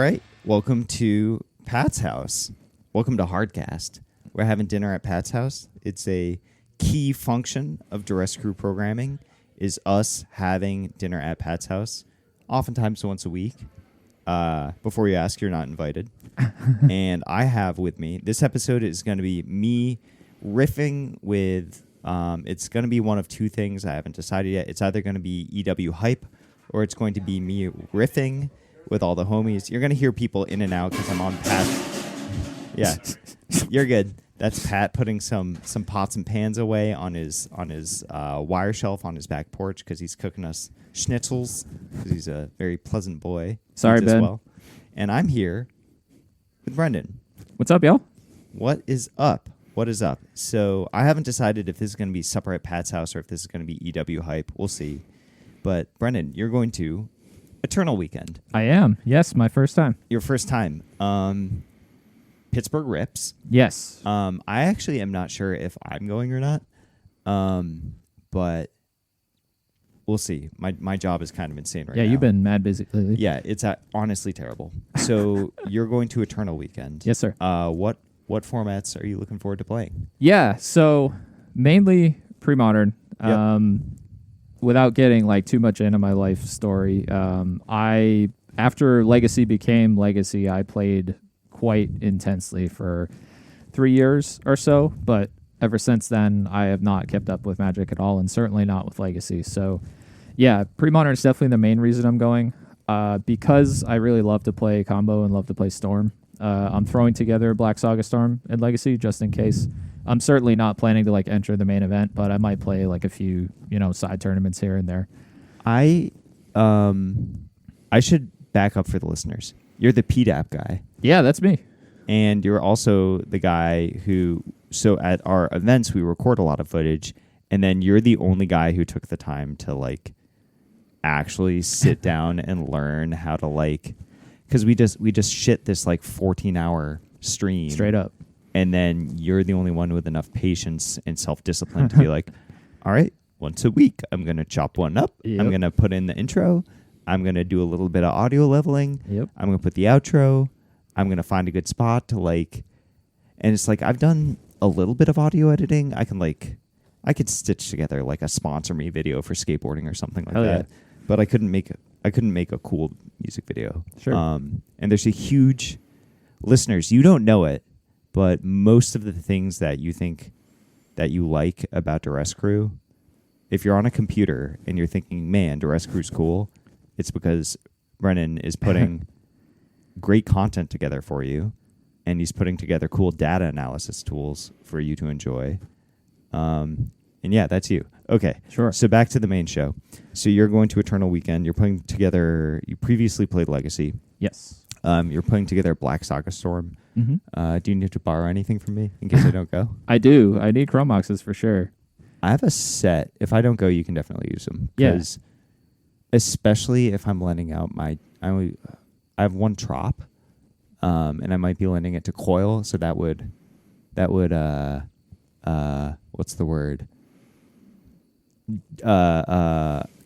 right. Welcome to Pat's house. Welcome to Hardcast. We're having dinner at Pat's house. It's a key function of Duress Crew programming is us having dinner at Pat's house, oftentimes once a week. Before you ask, you're not invited. And I have with me, this episode is going to be me riffing with, it's going to be one of two things. I haven't decided yet. It's either going to be EW hype or it's going to be me riffing with all the homies. You're going to hear people in and out because I'm on Pat. Yeah, you're good. That's Pat putting some pots and pans away on his wire shelf on his back porch because he's cooking us schnitzels because he's a very pleasant boy. Sorry, Ben. Well. And I'm here with Brendan. What's up, y'all? What is up? What is up? So I haven't decided if this is going to be supper at Pat's house or if this is going to be EW hype. We'll see. But Brendan, you're going to Eternal Weekend. I am. Yes, my first time. Your first time. Pittsburgh Rips. Yes. I actually am not sure if I'm going or not. But we'll see. My job is kind of insane right now. Yeah, you've been mad busy lately. Yeah, it's honestly terrible. So you're going to Eternal Weekend. Yes, sir. What formats are you looking forward to playing? Yeah, so mainly pre-modern. Yep. Without getting like too much into my life story, after Legacy became Legacy, I played quite intensely for 3 years or so, but ever since then, I have not kept up with Magic at all, and certainly not with Legacy. So, yeah, pre-modern is definitely the main reason I'm going, because I really love to play combo and love to play Storm. I'm throwing together Black Saga Storm and Legacy just in case. I'm certainly not planning to like enter the main event, but I might play like a few, side tournaments here and there. I should back up for the listeners. You're the PDAP guy. Yeah, that's me. And you're also the guy who, so at our events, we record a lot of footage, and then you're the only guy who took the time to like actually sit down and learn how to like, because we just shit this like 14-hour stream. Straight up. And then you're the only one with enough patience and self-discipline to be like, all right, once a week, I'm going to chop one up. Yep. I'm going to put in the intro. I'm going to do a little bit of audio leveling. Yep. I'm going to put the outro. I'm going to find a good spot to like, and it's like, I've done a little bit of audio editing. I could stitch together like a sponsor me video for skateboarding or something like that. Yeah. But I couldn't make a cool music video. Sure. And there's a huge, listeners, you don't know it, but most of the things that you think that you like about Duress Crew, if you're on a computer and you're thinking, man, Duress Crew's cool, it's because Brennan is putting great content together for you, and he's putting together cool data analysis tools for you to enjoy. And yeah, that's you. Okay. Sure. So back to the main show. So you're going to Eternal Weekend. You're putting together, you previously played Legacy. Yes. You're putting together Black Saga Storm. Mm-hmm. Do you need to borrow anything from me in case I don't go? I do. I need Chrome boxes for sure. I have a set. If I don't go, you can definitely use them. Yeah. Especially if I'm lending out I have one trop, and I might be lending it to Coil, so that would what's the word?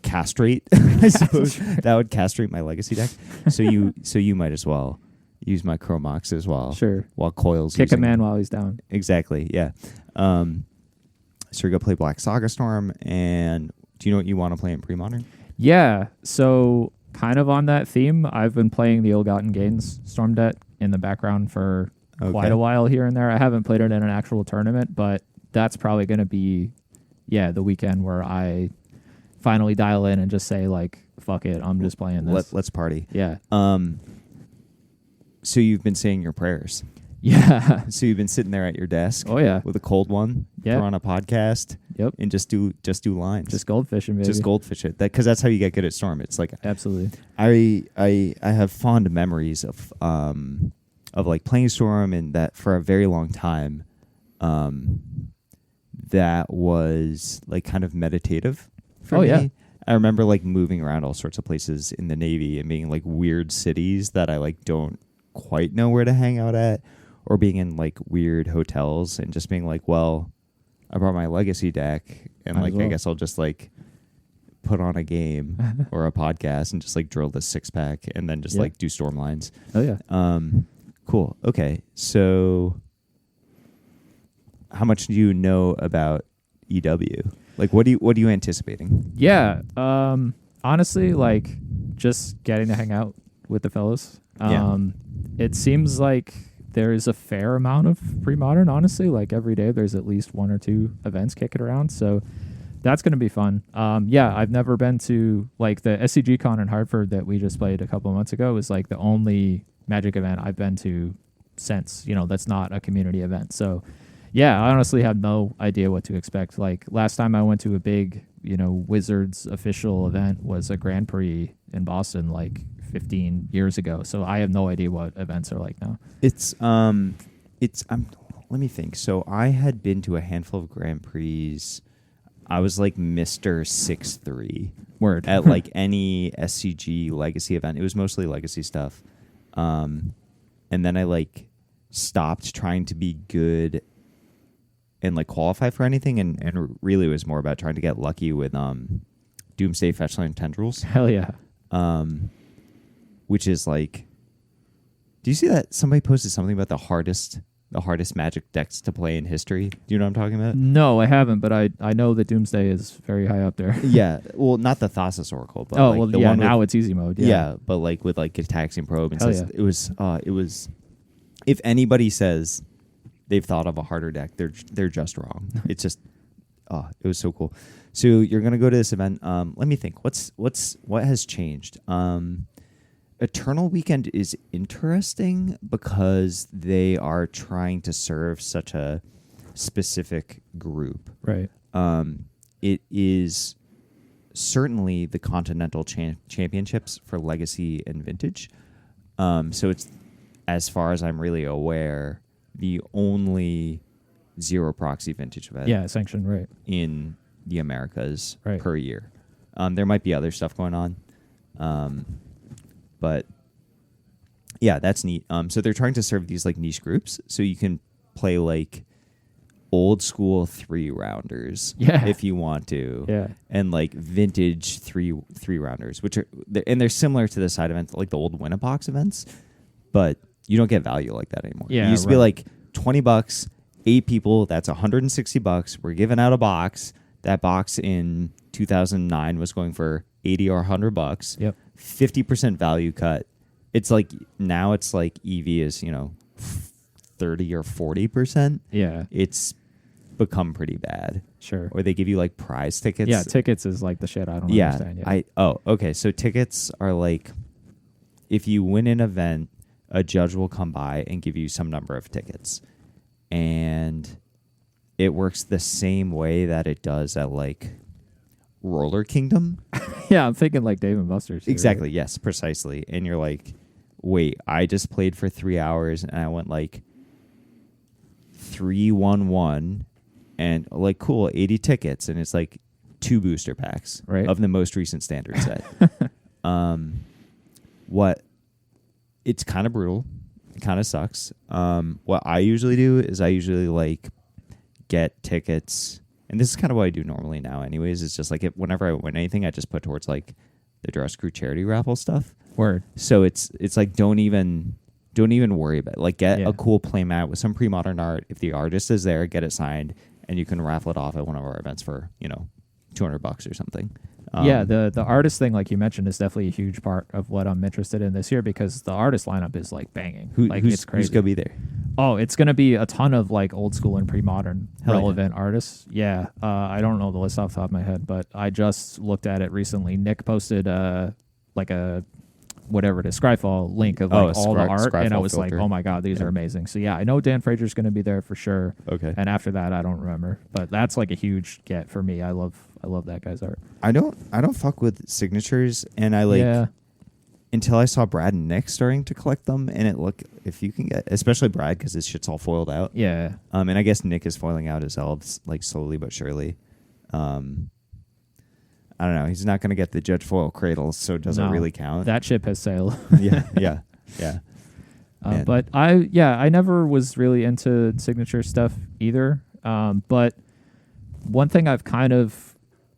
Castrate, I suppose. That would castrate my Legacy deck. So you might as well use my Chromox as well. Sure. While Coil's kick a man while he's down. Exactly. Yeah. So you're gonna play Black Saga Storm, and do you know what you want to play in pre-modern? Yeah. So kind of on that theme, I've been playing the Ill-Gotten Gains Storm deck in the background for quite a while here and there. I haven't played it in an actual tournament, but that's probably going to be, the weekend where I finally dial in and just say, like, fuck it, I'm just playing this. Let's party. Yeah. So you've been saying your prayers. Yeah. So you've been sitting there at your desk. Oh, yeah. With a cold one. Yeah. Throw on a podcast. Yep. And just do lines. Just goldfishing, baby. Just goldfish it. Because that's how you get good at Storm. It's like absolutely. I have fond memories of like playing Storm, and that for a very long time, that was like kind of meditative for me. Yeah. I remember like moving around all sorts of places in the Navy and being in like weird cities that I like don't quite know where to hang out at, or being in like weird hotels and just being like, well, I brought my Legacy deck and I guess I'll just like put on a game or a podcast and just like drill the 6-pack and then just like do storm lines. Oh yeah. Cool. Okay. So how much do you know about EW? Like what are you anticipating? Yeah. Honestly, like just getting to hang out with the fellows. It seems like there is a fair amount of pre-modern, honestly. Like every day there's at least 1 or 2 events kicking around. So that's going to be fun. I've never been to like the SCG Con in Hartford that we just played a couple of months ago was like the only Magic event I've been to since, that's not a community event. So yeah, I honestly have no idea what to expect. Like last time I went to a big, Wizards official event was a Grand Prix in Boston like 15 years ago. So I have no idea what events are like now. Let me think. So I had been to a handful of Grand Prix. I was like Mr. 6'3". Word. At like any SCG legacy event. It was mostly legacy stuff. And then I like stopped trying to be good and like qualify for anything, and really it was more about trying to get lucky with Doomsday Fetchland Tendrils. Hell yeah. Which is like, do you see that somebody posted something about the hardest Magic decks to play in history? Do you know what I'm talking about? No, I haven't, but I know that Doomsday is very high up there. Yeah, well, not the Thassa's Oracle, but the one now with, it's easy mode. Yeah, but like with like Gitaxian Probe, and says it was. If anybody says they've thought of a harder deck, they're just wrong. It's just, it was so cool. So you're gonna go to this event. Let me think. What has changed? Eternal Weekend is interesting because they are trying to serve such a specific group. Right. It is certainly the Continental Championships for Legacy and Vintage. So it's, as far as I'm really aware, the only zero proxy vintage event. Yeah, sanctioned, right. In the Americas per year. There might be other stuff going on. But yeah, that's neat. So they're trying to serve these like niche groups, so you can play like old school 3-rounders if you want to, and like vintage three rounders, which are they're similar to the side events, like the old Winnabox events, but you don't get value like that anymore. Yeah, it used to be like $20, 8 people. That's $160. We're giving out a box. That box in 2009 was going for $80 or $100. Yep. 50% value cut. It's like now it's like EV is 30 or 40%. Yeah, it's become pretty bad. Sure. Or they give you like prize tickets. Yeah, tickets is like the shit. I don't understand. Okay. So tickets are like, if you win an event, a judge will come by and give you some number of tickets, and it works the same way that it does at like Roller Kingdom. Yeah, I'm thinking like Dave and Buster's. Exactly. Right? Yes, precisely. And you're like, wait, I just played for 3 hours and I went like 3-1-1 and like cool 80 tickets, and it's like 2 booster packs of the most recent standard set. It's kind of brutal. It kind of sucks. What I usually do is I usually like get tickets. And this is kind of what I do normally now anyways. It's just like whenever I win anything, I just put towards like the Duress Crew charity raffle stuff. Word. So it's like don't even worry about it. Like get a cool playmat with some pre-modern art. If the artist is there, get it signed, and you can raffle it off at one of our events for, $200 or something. The artist thing, like you mentioned, is definitely a huge part of what I'm interested in this year, because the artist lineup is like banging. It's crazy. Who's gonna be there? Oh, it's gonna be a ton of like old school and pre-modern relevant artists. Yeah, I don't know the list off the top of my head, but I just looked at it recently. Nick posted like a whatever it is, Scryfall link of like all the art, and I was filter. Like, oh my god, these are amazing. So yeah, I know Dan Fraser's going to be there for sure. Okay. And after that, I don't remember, but that's like a huge get for me. I love that guy's art. I don't fuck with signatures, and I like until I saw Brad and Nick starting to collect them, and it looked, if you can get, especially Brad because his shit's all foiled out. Yeah. And I guess Nick is foiling out his elves like slowly but surely. I don't know. He's not going to get the Judge Foil Cradle, so it doesn't really count. That ship has sailed. yeah. But I never was really into signature stuff either. But one thing I've kind of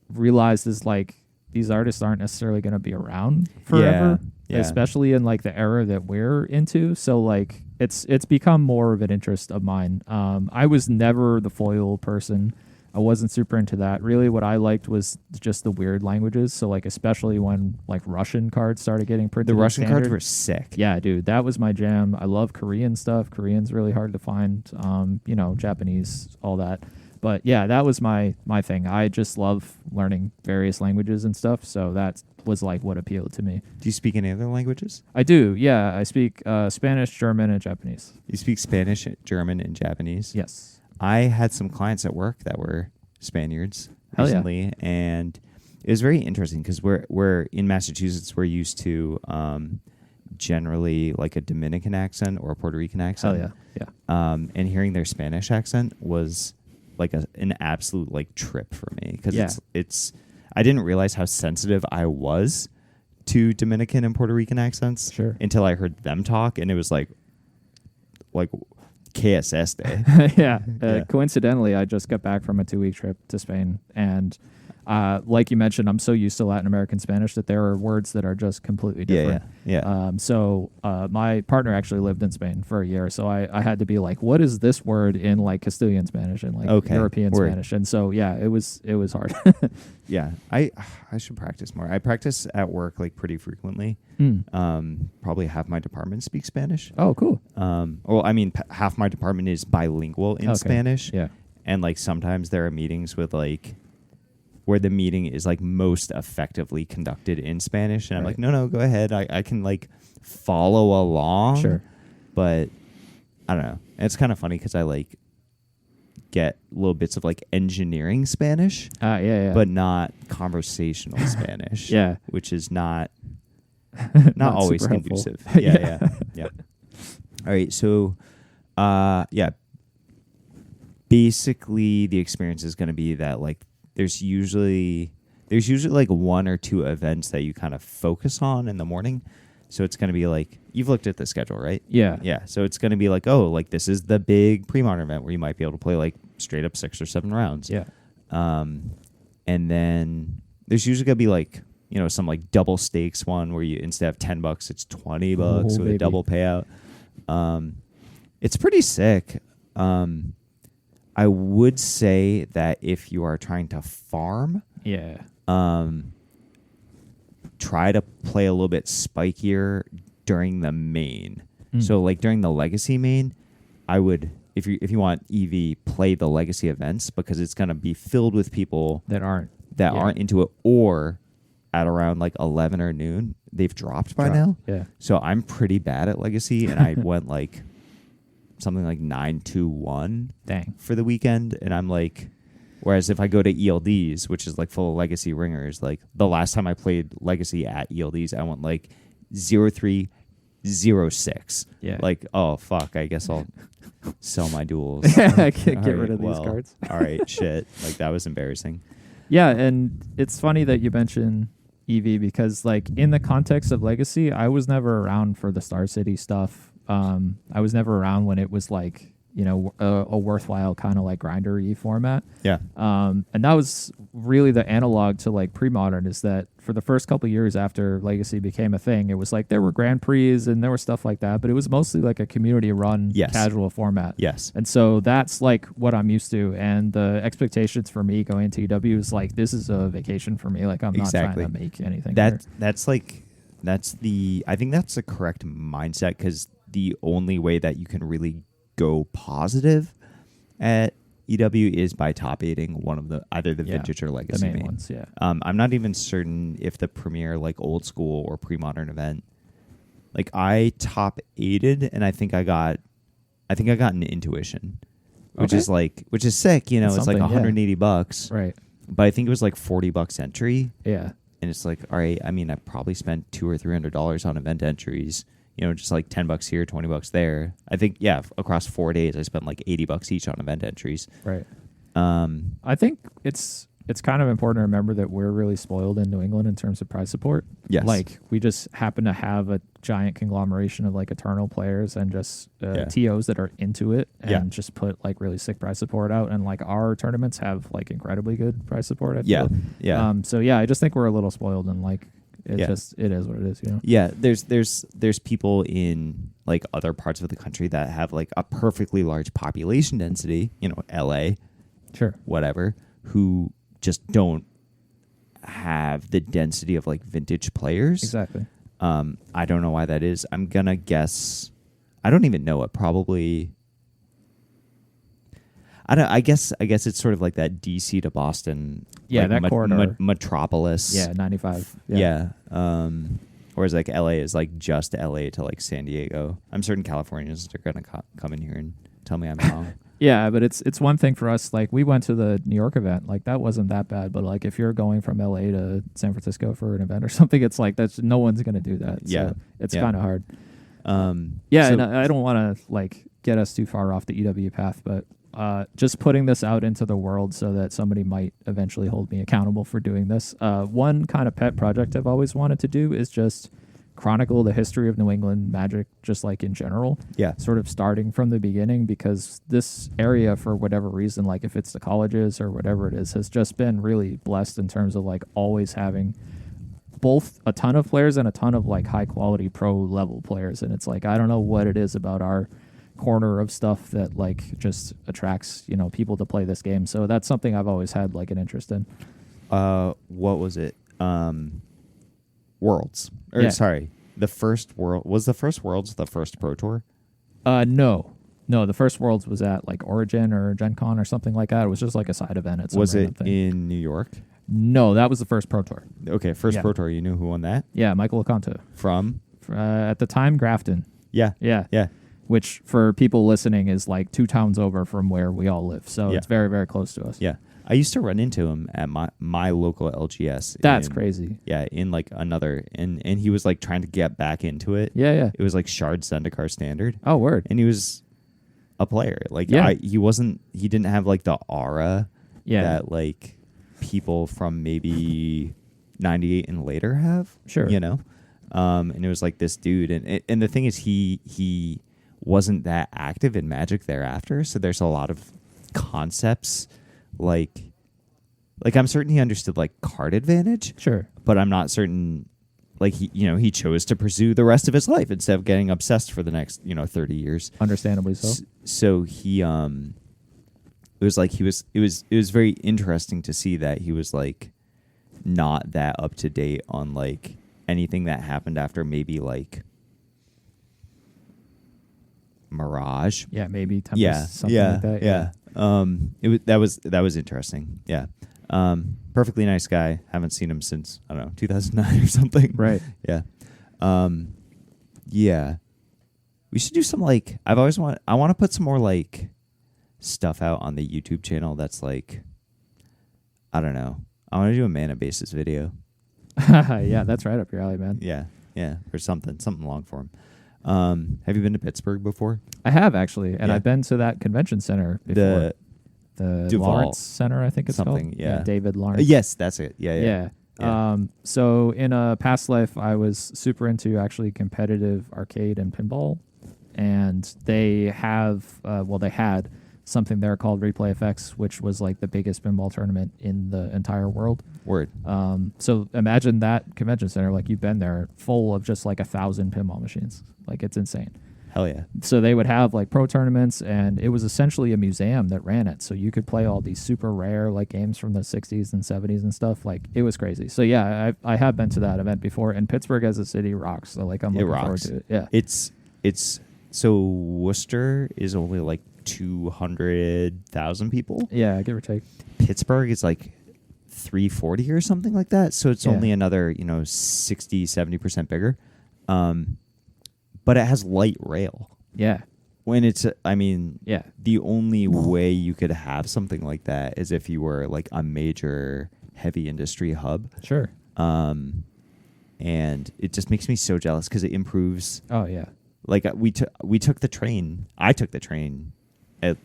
realized is like these artists aren't necessarily going to be around forever, Yeah. especially in like the era that we're into. So like it's become more of an interest of mine. I was never the foil person. I wasn't super into that. Really, what I liked was just the weird languages. So like, especially when like Russian cards started getting printed. The Russian standard. cards were sick. Yeah, dude, that was my jam. I love Korean stuff. Korean's really hard to find. Japanese, all that. But yeah, that was my thing. I just love learning various languages and stuff. So that was like what appealed to me. Do you speak any other languages? I do. Yeah, I speak Spanish, German, and Japanese. You speak Spanish, German, and Japanese? Yes. I had some clients at work that were Spaniards Hell yeah. recently, and it was very interesting because we're in Massachusetts. We're used to generally like a Dominican accent or a Puerto Rican accent. Hell yeah. And hearing their Spanish accent was like an absolute like trip for me because it's I didn't realize how sensitive I was to Dominican and Puerto Rican accents until I heard them talk, and it was like KSS day. Yeah. Coincidentally, I just got back from a 2-week trip to Spain, and like you mentioned, I'm so used to Latin American Spanish that there are words that are just completely different. So my partner actually lived in Spain for a year, so I had to be like, what is this word in like Castilian Spanish and like European Spanish? And so it was hard. Yeah, I should practice more. I practice at work like pretty frequently. Probably half my department speaks Spanish. Oh, cool. Well, I mean, half my department is bilingual in Spanish. Yeah, and like sometimes there are meetings with like where the meeting is like most effectively conducted in Spanish, and I'm like, no, go ahead. I can like follow along. Sure, but I don't know. And it's kind of funny because I like get little bits of like engineering Spanish, but not conversational Spanish. Yeah, which is not always conducive. Yeah. All right, so basically the experience is going to be that like there's usually like 1 or 2 events that you kind of focus on in the morning. So it's going to be like, you've looked at the schedule, right? Yeah. Yeah. So it's going to be like, oh, like this is the big pre-modern event where you might be able to play like straight up 6 or 7 rounds. Yeah. And then there's usually going to be like, some like double stakes one where you instead of $10, it's $20 with a double payout. It's pretty sick. I would say that if you are trying to farm, try to play a little bit spikier during the main. So like during the legacy main, I would, if you want EV, play the legacy events because it's going to be filled with people that aren't into it, or at around like 11 or noon, they've dropped by now. Yeah. So I'm pretty bad at legacy, and I went like something like 9-1 for the weekend, and I'm like, whereas if I go to ELDs, which is like full of legacy ringers, like the last time I played legacy at ELDs, I went like 0-3, 0-6. Yeah. Like, oh fuck, I guess I'll sell my duels. Get rid of these cards. All right, shit. Like that was embarrassing. Yeah, and it's funny that you mention EV because like in the context of legacy, I was never around for the Star City stuff. I was never around when it was like, a worthwhile kind of like grinder-y format. Yeah. And that was really the analog to like pre-modern, is that for the first couple of years after legacy became a thing, it was like there were Grand Prix and there was stuff like that, but it was mostly like a community-run casual format. Yes. And so that's like what I'm used to, and the expectations for me going to EW is like, this is a vacation for me. Like I'm not trying to make anything. That's I think that's the correct mindset, because the only way that you can really go positive at EW is by top 8ing one of either the vintage or legacy the main ones. Yeah. I'm not even certain if the premier like old school or pre-modern event, like I top 8'd, and I think I got an intuition, which is sick. It's like $180, right? But I think it was like $40 entry. Yeah. And it's like, all right, I mean, I probably spent $200 or $300 on event entries. Just like $10 here, $20 there. I think, across 4 days, I spent like $80 each on event entries. Right. I think it's it's kind of important to remember that we're really spoiled in New England in terms of prize support. Yes. Like we just happen to have a giant conglomeration of like Eternal players and just TOs that are into it and just put like really sick prize support out. And like our tournaments have like incredibly good prize support. I feel. Yeah. So yeah, I just think we're a little spoiled and like it is what it is, you know? Yeah. There's people in like other parts of the country that have like a perfectly large population density, you know, LA, sure, whatever, who just don't have the density of like vintage players. Exactly. I don't know why that is. I'm gonna guess. I don't even know it. Probably. I guess it's sort of like that DC to Boston. Yeah, like that corridor. Metropolis. Yeah, 95. Yeah. Whereas like LA is like just LA to like San Diego. I'm certain Californians are gonna come in here and tell me I'm wrong. Yeah, but it's one thing for us. Like we went to the New York event, like that wasn't that bad. But like if you're going from LA to San Francisco for an event or something, it's like that's no one's gonna do that. Yeah, so it's kind of hard. So, and I don't want to like get us too far off the EW path, but just putting this out into the world so that somebody might eventually hold me accountable for doing this. One kind of pet project I've always wanted to do is just chronicle the history of New England Magic, just like in general. Yeah. Sort of starting from the beginning, because this area, for whatever reason, like if it's the colleges or whatever it is, has just been really blessed in terms of like always having both a ton of players and a ton of like high quality pro level players. And it's like, I don't know what it is about our corner of stuff that like just attracts, you know, people to play this game. So that's something I've always had like an interest in. What was it? Worlds. Sorry. The first Worlds the first Pro Tour? No, the first Worlds was at like Origin or Gen Con or something like that. It was just like a side event. Was it in New York? No, that was the first Pro Tour. Okay, first Pro Tour. You knew who won that? Yeah, Michael Leconte. From? At the time, Grafton. Yeah. Which for people listening is like 2 towns over from where we all live. So it's very, very close to us. Yeah. I used to run into him at my local LGS. That's crazy. Yeah, in like another, and he was like trying to get back into it. Yeah. It was like Shard Zendikar standard. Oh, word. And he was a player. Like he didn't have like the aura that like people from maybe 98 and later have. Sure. You know? And it was like this dude, and the thing is he wasn't that active in Magic thereafter, so there's a lot of concepts like I'm certain he understood like card advantage, sure, but I'm not certain like he chose to pursue the rest of his life instead of getting obsessed for the next 30 years, understandably so. So he it was very interesting to see that he was like not that up to date on like anything that happened after maybe like Mirage. Yeah, maybe Tempest, something like that. Yeah. That was interesting. Yeah. Perfectly nice guy. Haven't seen him since, I don't know, 2009 or something. Right. Yeah. Yeah. We should do some like I want to put some more like stuff out on the YouTube channel that's like, I don't know. I want to do a mana basis video. Yeah, that's right up your alley, man. Yeah. Or something long form. Have you been to Pittsburgh before? I have actually, and I've been to that convention center before. The Duval Lawrence Center, I think it's something, called. Yeah, David Lawrence. Yes, that's it. Yeah. So in a past life, I was super into actually competitive arcade and pinball, and they have, they had something there called Replay FX, which was like the biggest pinball tournament in the entire world. Word. So imagine that convention center, like you've been there, full of just like 1,000 pinball machines. Like it's insane. Hell yeah. So they would have like pro tournaments, and it was essentially a museum that ran it. So you could play all these super rare like games from the 60s and 70s and stuff. Like it was crazy. So yeah, I have been to that event before, and Pittsburgh as a city rocks. So like I'm looking forward to it. Yeah. It's so Worcester is only like 200,000 people. Yeah, give or take. Pittsburgh is like 340 or something like that. So it's only another, 60, 70% bigger. But it has light rail. Yeah. When it's, the only way you could have something like that is if you were like a major heavy industry hub. Sure. And it just makes me so jealous because it improves. Oh yeah. Like we took the train. I took the train at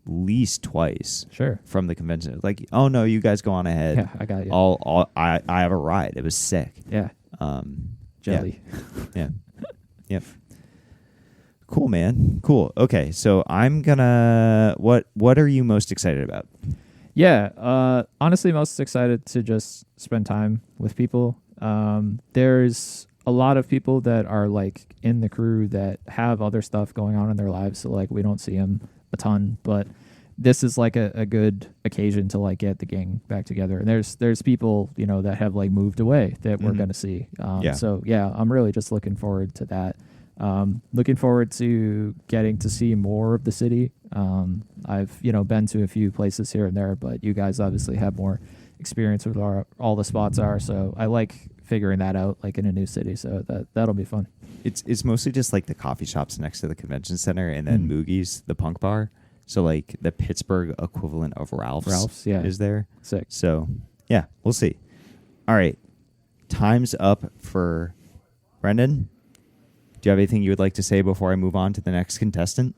least twice Sure. from the convention. Like, oh no, you guys go on ahead. Yeah, I got you. I have a ride. It was sick. Yeah. Jelly. Yeah. Yep. Cool, man. Cool. Okay, so I'm gonna. What are you most excited about? Yeah. Honestly, most excited to just spend time with people. There's a lot of people that are like in the crew that have other stuff going on in their lives, so like we don't see them a ton, but this is like a good occasion to like get the gang back together. And there's people, you know, that have like moved away that we're going to see. So yeah, I'm really just looking forward to that. Looking forward to getting to see more of the city. I've, you know, been to a few places here and there, but you guys obviously have more experience with all the spots are. So I like figuring that out like in a new city. So that'll be fun. It's mostly just like the coffee shops next to the convention center and then Moogie's, the punk bar. So like the Pittsburgh equivalent of Ralph's is there. Sick. So yeah, we'll see. All right. Time's up for Brendan. Do you have anything you would like to say before I move on to the next contestant?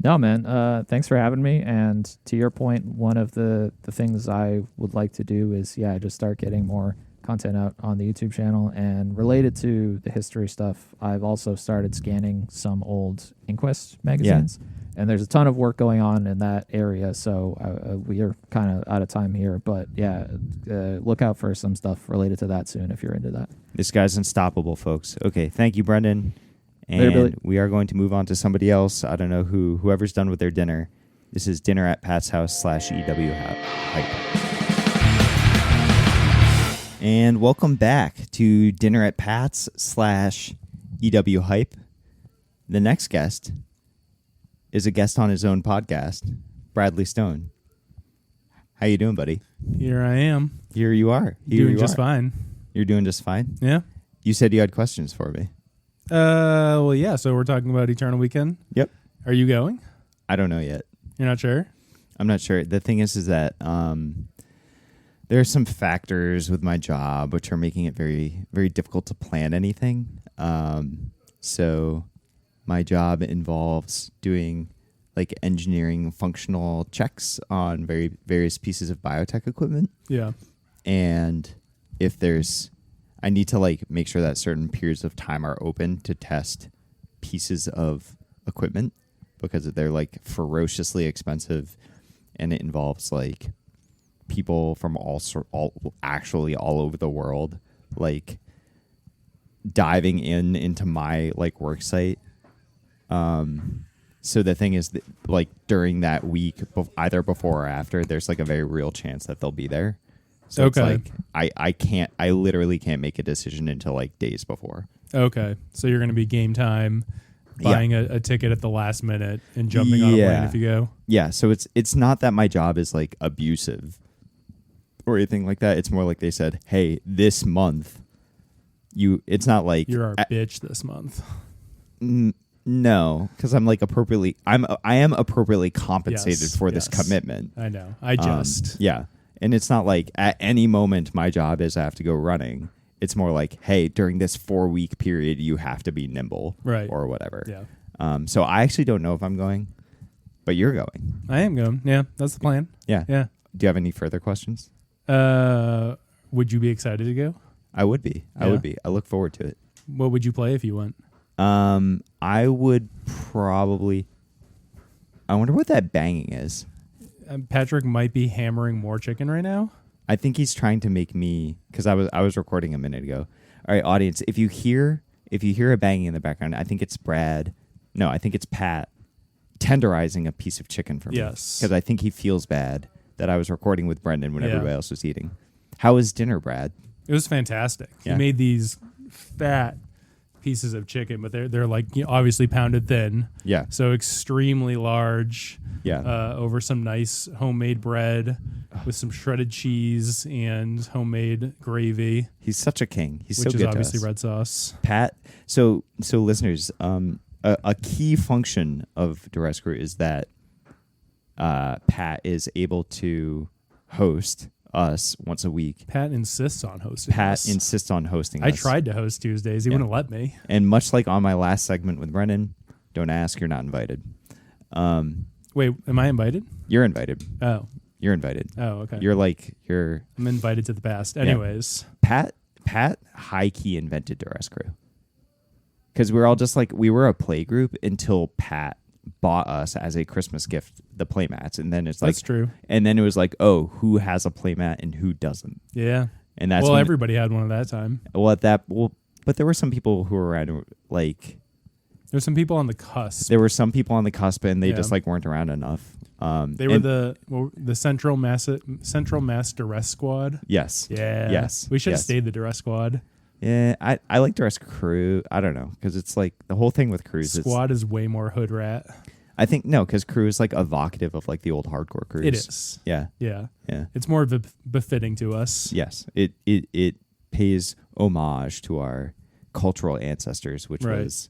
No, man. Thanks for having me. And to your point, one of the things I would like to do is, just start getting more content out on the YouTube channel. And related to the history stuff, I've also started scanning some old Inquest magazines. Yeah. And there's a ton of work going on in that area. So we are kind of out of time here. But look out for some stuff related to that soon if you're into that. This guy's unstoppable, folks. Okay, thank you, Brendan. And later, Billy. We are going to move on to somebody else. I don't know whoever's done with their dinner. This is Dinner at Pat's House /EW Hype. And welcome back to Dinner at Pat's /EW Hype. The next guest is a guest on his own podcast, Bradley Stone. How you doing, buddy? Here I am. Here you are. Doing just fine. You're doing just fine? Yeah. You said you had questions for me. Well, yeah. So we're talking about Eternal Weekend. Yep. Are you going? I don't know yet. You're not sure? I'm not sure. The thing is that there are some factors with my job which are making it very, very difficult to plan anything. So my job involves doing like engineering functional checks on various pieces of biotech equipment. Yeah. And if I need to like make sure that certain periods of time are open to test pieces of equipment because they're like ferociously expensive, and it involves like people from all over the world like diving into my like work site. So the thing is that, like during that week, either before or after, there's like a very real chance that they'll be there. So It's like I literally can't make a decision until like days before. Okay. So you're going to be game time, buying a ticket at the last minute and jumping on a plane if you go. Yeah. So it's not that my job is like abusive or anything like that. It's more like they said, hey, this month, it's not like you're our bitch this month. No, because I'm like I am appropriately compensated for this commitment. I know. I just and it's not like at any moment my job is I have to go running. It's more like, hey, during this 4-week period, you have to be nimble, right, or whatever. Yeah. So I actually don't know if I'm going, but you're going. I am going. Yeah, that's the plan. Yeah. Yeah. Do you have any further questions? Would you be excited to go? I would be. I would be. I look forward to it. What would you play if you went? I would probably. I wonder what that banging is. Patrick might be hammering more chicken right now. I think he's trying to make me, because I was recording a minute ago. All right, audience, if you hear a banging in the background, I think it's Brad. No, I think it's Pat tenderizing a piece of chicken for me. Yes, because I think he feels bad that I was recording with Brendan when everybody else was eating. How was dinner, Brad? It was fantastic. Yeah. He made these fat pieces of chicken, but they're like obviously pounded thin. Yeah. So extremely large. Yeah. Over some nice homemade bread with some shredded cheese and homemade gravy. He's such a king. He's so good to us. Which is obviously red sauce. Pat. So listeners, a key function of Duress Crew is that Pat is able to host us once a week. Pat insists on hosting us. I tried to host Tuesdays. He wouldn't let me. And much like on my last segment with Brennan, don't ask, you're not invited. Wait, am I invited? You're invited. Oh. You're invited. Oh, okay. You're I'm invited to the past. Anyways. Pat high key invented Duress Crew. Because we're all just like, we were a play group until Pat bought us as a Christmas gift the playmats, and then it's like That's true. And then it was like, oh, who has a playmat and who doesn't? Yeah. And that's well, everybody had one at that time. But there were some people who were around, like there's some people on the cusp. There were some people on the cusp, and they just like weren't around enough. They were the Central Mass Duress Squad. Yes. Yeah. Yes. We should have stayed the Duress Squad. Yeah, I like Duress Crew. I don't know, because it's like the whole thing with crews. Squad is way more hood rat. I think no, because Crew is like evocative of like the old hardcore crews. It is. Yeah. Yeah. Yeah. It's more befitting to us. Yes. It pays homage to our cultural ancestors, which was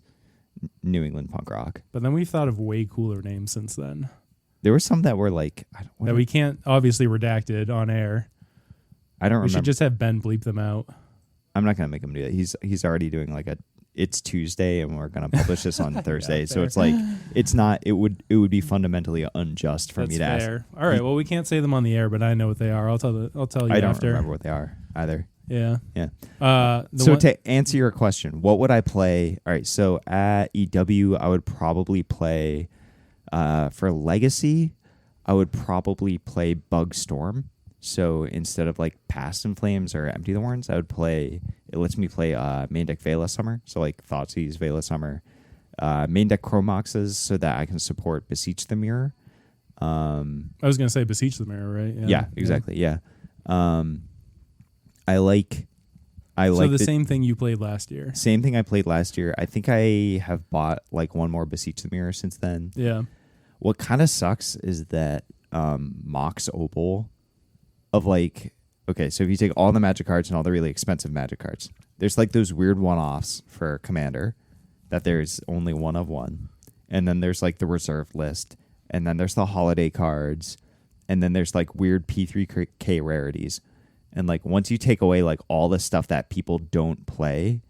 New England punk rock. But then we've thought of way cooler names since then. There were some that were like that we can't obviously redacted on air. I don't remember. We should just have Ben bleep them out. I'm not gonna make him do that. He's already doing like it's Tuesday and we're gonna publish this on Thursday. Yeah, so it's like it's not. It would be fundamentally unjust for me to fair. ask. All right. Well, we can't say them on the air, but I know what they are. I'll tell you I don't after. remember what they are either. Yeah. Yeah. So to answer your question, what would I play? All right. So at EW, I would probably play for Legacy. I would probably play Bug Storm. So instead of like Past in Flames or Empty the Horns, I would play. It lets me play main deck Vela Summer. So like Thoughtseize, Vela Summer, main deck Chromoxes, so that I can support Beseech the Mirror. I was gonna say Beseech the Mirror, right? Yeah, exactly. Yeah. I like. So the same thing you played last year. Same thing I played last year. I think I have bought like one more Beseech the Mirror since then. Yeah. What kind of sucks is that Mox Opal of like, okay, so if you take all the magic cards and all the really expensive magic cards, there's like those weird one-offs for Commander that there's only one of one. And then there's like the reserve list. And then there's the holiday cards. And then there's like weird P3K rarities. And like once you take away like all the stuff that people don't play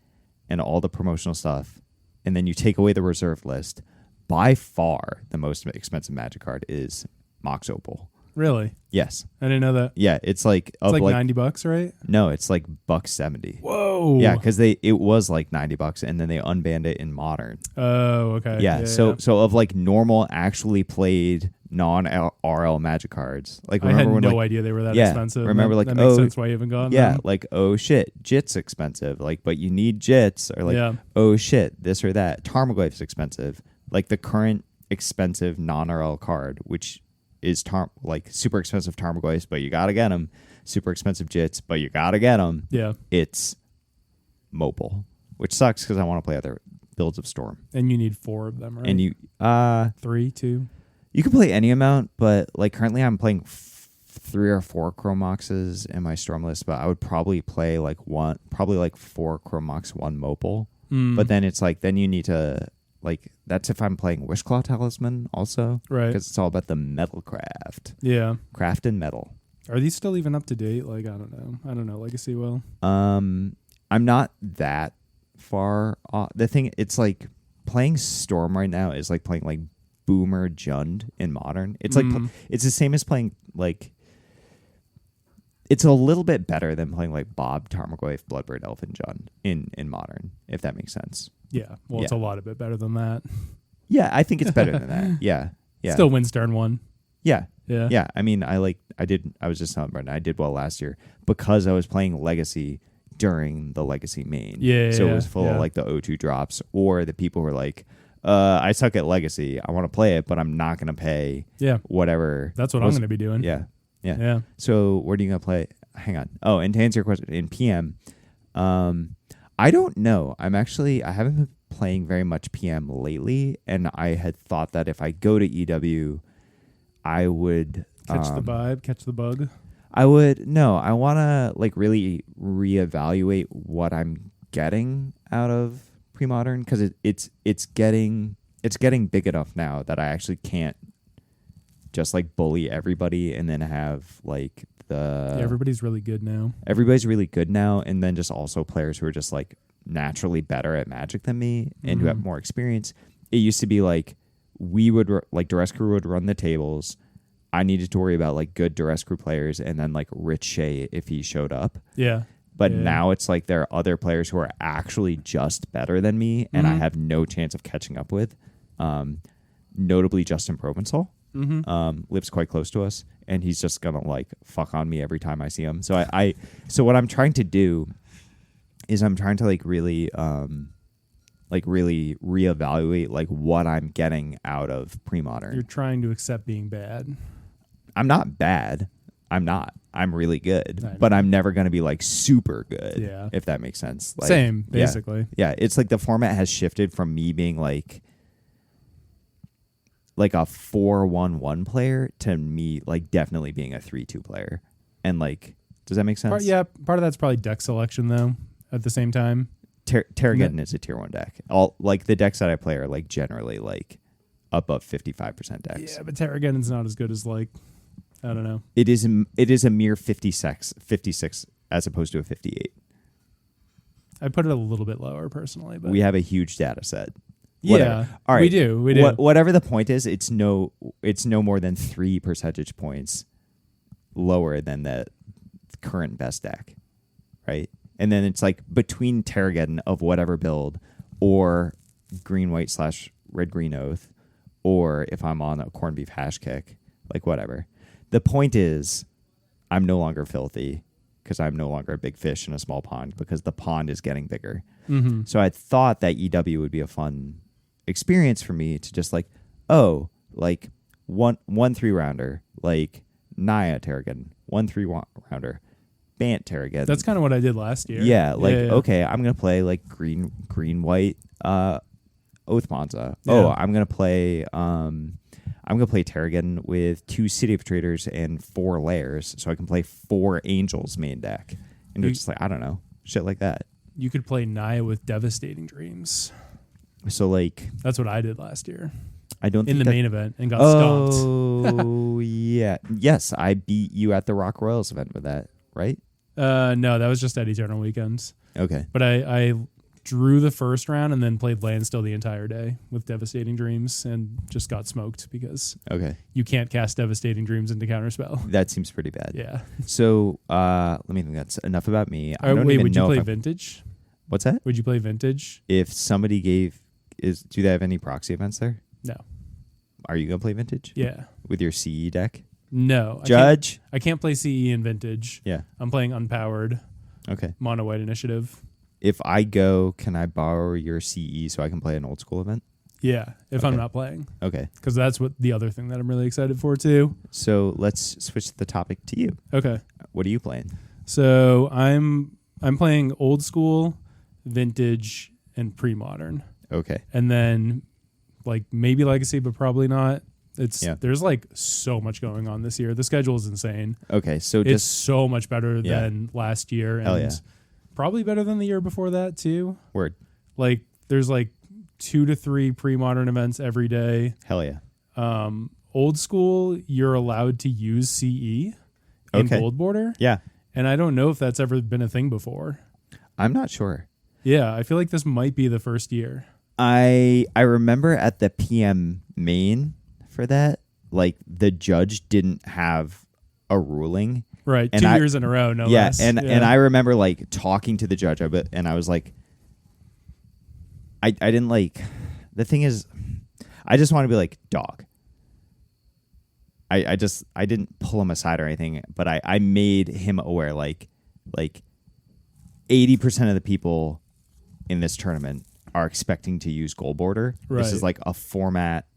and all the promotional stuff, and then you take away the reserve list, by far the most expensive magic card is Mox Opal. Really? Yes. I didn't know that. Yeah, it's like it's like $90, right? No, it's like $170. Whoa. Yeah, because it was like $90, and then they unbanned it in Modern. Oh, okay. Yeah. So of like normal, actually played non-RL magic cards. Like I had when, no like, idea they were that yeah, expensive. Remember, like that makes sense why you haven't gone. Yeah, them. like oh shit, Jit's expensive. Like, but you need Jits, or like oh shit, this or that. Tarmogoyf's expensive. Like the current expensive non-RL card, which is like super expensive Tarmogoyfs, but you gotta get them. Super expensive Jits, but you gotta get them. Yeah, it's Mopal, which sucks because I want to play other builds of Storm. And you need 4 of them, right? And you 3, 2. You can play any amount, but like currently I'm playing 3 or 4 Chromoxes in my Storm list, but I would probably play like 4 Chromox, 1 Mopal. But then it's like then you need to. Like, that's if I'm playing Wishclaw Talisman also. Right. Because it's all about the metal craft. Yeah. Craft and metal. Are these still even up to date? Like, I don't know. Legacy will. I'm not that far off. The thing, it's like playing Storm right now is like playing like Boomer Jund in Modern. It's like, it's the same as playing like, it's a little bit better than playing like Bob Tarmogoyf, Bloodbraid Elf, and Jund in Modern, if that makes sense. Yeah, well, it's a lot of bit better than that. Yeah, I think it's better than that. Yeah, yeah. Still wins turn 1. Yeah, yeah, yeah. I mean, I was just telling Brendan, I did well last year because I was playing Legacy during the Legacy main. Yeah, so it was full of like the O2 drops, or the people who were like, I suck at Legacy. I want to play it, but I'm not going to pay. Whatever. That's what I'm going to be doing. Yeah, yeah. So where are you going to play? Hang on. Oh, and to answer your question, in PM, I don't know. I haven't been playing very much PM lately, and I had thought that if I go to EW, I would catch the vibe, catch the bug. I want to like really reevaluate what I'm getting out of pre-modern, because it's getting big enough now that I actually can't just like bully everybody and then have like everybody's really good now. Everybody's really good now, and then just also players who are just like naturally better at Magic than me and who have more experience. It used to be like, we would like Duress Crew would run the tables. I needed to worry about like good Duress Crew players and then like Rich Shea if he showed up. Yeah. But Yeah. now it's like there are other players who are actually just better than me, and I have no chance of catching up with. Notably, Justin Provençal lives quite close to us, and he's just gonna like fuck on me every time I see him. So so what I'm trying to do is I'm trying to like really reevaluate like what I'm getting out of pre-modern. You're trying to accept being bad. I'm not bad. I'm not. I'm really good, I know. but I'm never going to be like super good. Yeah. If that makes sense. Like, Same, yeah. basically. Yeah. It's like the format has shifted from me being like a 4-1-1 player to me like definitely being a 3-2 player. And like, does that make sense? Part of that's probably deck selection though. At the same time, Terrageddon is a tier 1 deck. All like the decks that I play are like generally like above 55% decks. yeah, but Terrageddon's not as good as like, I don't know. It is a mere 56 as opposed to a 58. I put it a little bit lower personally, but We have a huge data set. yeah, Whatever. All right. we do. Whatever the point is, it's no more than 3 percentage points lower than the current best deck, right? And then it's like between Terrageddon of whatever build, or green white / red green oath, or if I'm on a corned beef hash kick, like whatever. The point is, I'm no longer filthy because I'm no longer a big fish in a small pond because the pond is getting bigger. Mm-hmm. So I thought that EW would be a fun experience for me to just like, oh, like one 3-rounder, like Naya Terrageddon, 1 3-rounder, Bant Terrageddon. That's kind of what I did last year. Yeah, like Yeah. okay, I'm gonna play like green white Oath Monza. Yeah. Oh, I'm gonna play Terrageddon with 2 City of Traders and 4 layers, so I can play 4 Angels main deck. And it's just like, I don't know, shit like that. You could play Naya with Devastating Dreams. So like, That's what I did last year I don't in think the main event and got stomped. Oh yeah, yes, I beat you at the Rock Royals event with that, right? No, that was just at Eternal Weekends. Okay. But I drew the first round and then played Landstill the entire day with Devastating Dreams and just got smoked because Okay. you can't cast Devastating Dreams into Counterspell. That seems pretty bad. Yeah. So let me think. That's enough about me. I Wait, don't even would you know play if Vintage? what's that? Would you play Vintage? If somebody do they have any proxy events there? No. Are you gonna play Vintage? Yeah. With your CE deck? No. Judge? I can't play CE in Vintage. Yeah. I'm playing Unpowered, Okay. Mono White Initiative. If I go, can I borrow your CE so I can play an old school event? Yeah, if Okay. I'm not playing. Okay. Because that's what the other thing that I'm really excited for too. So let's switch the topic to you. Okay. What are you playing? So I'm playing old school, vintage, and pre-modern. Okay. And then like maybe legacy, but probably not. Yeah. There's like so much going on this year. The schedule is insane. Okay. So It's just so much better Yeah. than last year, Hell and yeah. probably better than the year before that too. word. Like there's like 2 to 3 pre-modern events every day. Hell yeah. Old school, you're allowed to use CE in Okay. Gold Border, Yeah. and I don't know if that's ever been a thing before. I'm not sure. Yeah, I feel like this might be the first year. I remember at the PM main for that, like the judge didn't have a ruling. Right, And 2 I- years in a row, no Yeah, less. and I remember like talking to the judge of it, and I was like, I didn't like. The thing is, I just want to be like, dog. I didn't pull him aside or anything, but I made him aware like 80% of the people in this tournament are expecting to use Gold Border. This is Right. like a format,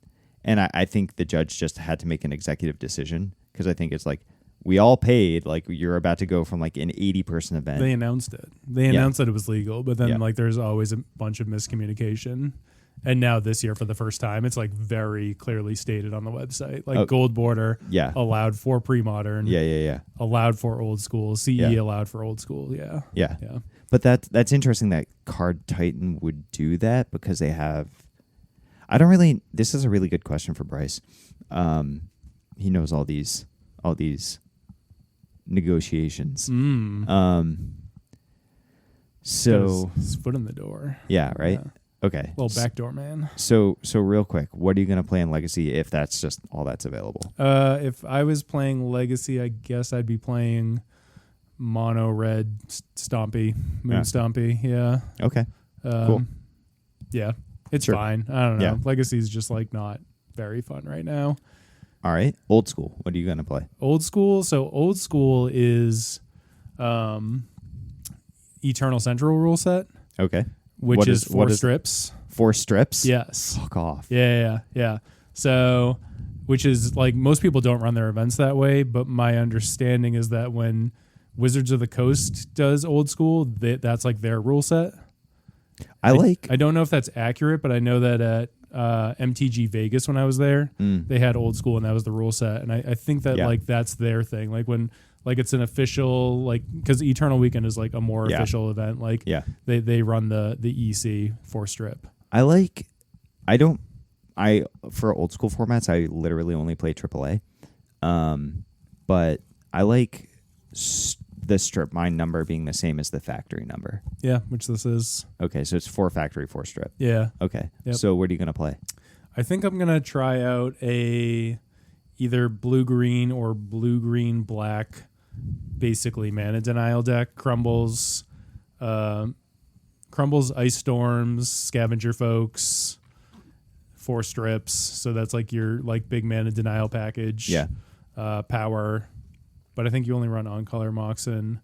and I think the judge just had to make an executive decision because I think it's like we all paid, like you're about to go from like an 80-person event. They announced it. They Yeah. announced that it was legal, but then Yeah. like there's always a bunch of miscommunication. And now this year, for the first time, it's like very clearly stated on the website, like Oh. Gold Border Yeah. allowed for pre-modern, Yeah. allowed for old school, CE Yeah. allowed for old school. Yeah, Yeah. yeah. But that's interesting that Card Titan would do that because they have. I don't really. This is a really good question for Bryce. He knows all these negotiations. Mm. So Got his foot in the door. yeah, right. Yeah. Okay. Little backdoor man. So real quick, what are you going to play in Legacy if that's just all that's available? If I was playing Legacy, I guess I'd be playing mono red Stompy, Moon Stompy. Yeah. Okay. Cool. Yeah, it's Sure. fine. I don't know. Yeah. Legacy's just like not very fun right now. All right. Old school. What are you going to play? Old school. So old school is Eternal Central rule set, Okay. which What is is- four what is- strips. 4 strips? Yes. Fuck off. Yeah. So, which is like most people don't run their events that way, but my understanding is that when Wizards of the Coast does old school, that's like their rule set. I don't know if that's accurate, but I know that at MTG Vegas when I was there, they had old school and that was the rule set, and I think that like that's their thing. Like when like it's an official like because Eternal Weekend is like a more official event. Like they run the EC 4 strip. For old school formats, I literally only play AAA. But I like the strip mine number being the same as the factory number. Yeah, which this is. Okay, so it's 4 factory, 4 strip. Yeah. Okay. Yep. So what are you going to play? I think I'm going to try out either blue-green or blue-green-black, basically mana denial deck. Crumbles, Ice Storms, Scavenger Folks, 4 strips. So that's like your like big mana denial package. Yeah. Power. But I think you only run on-color Moxen.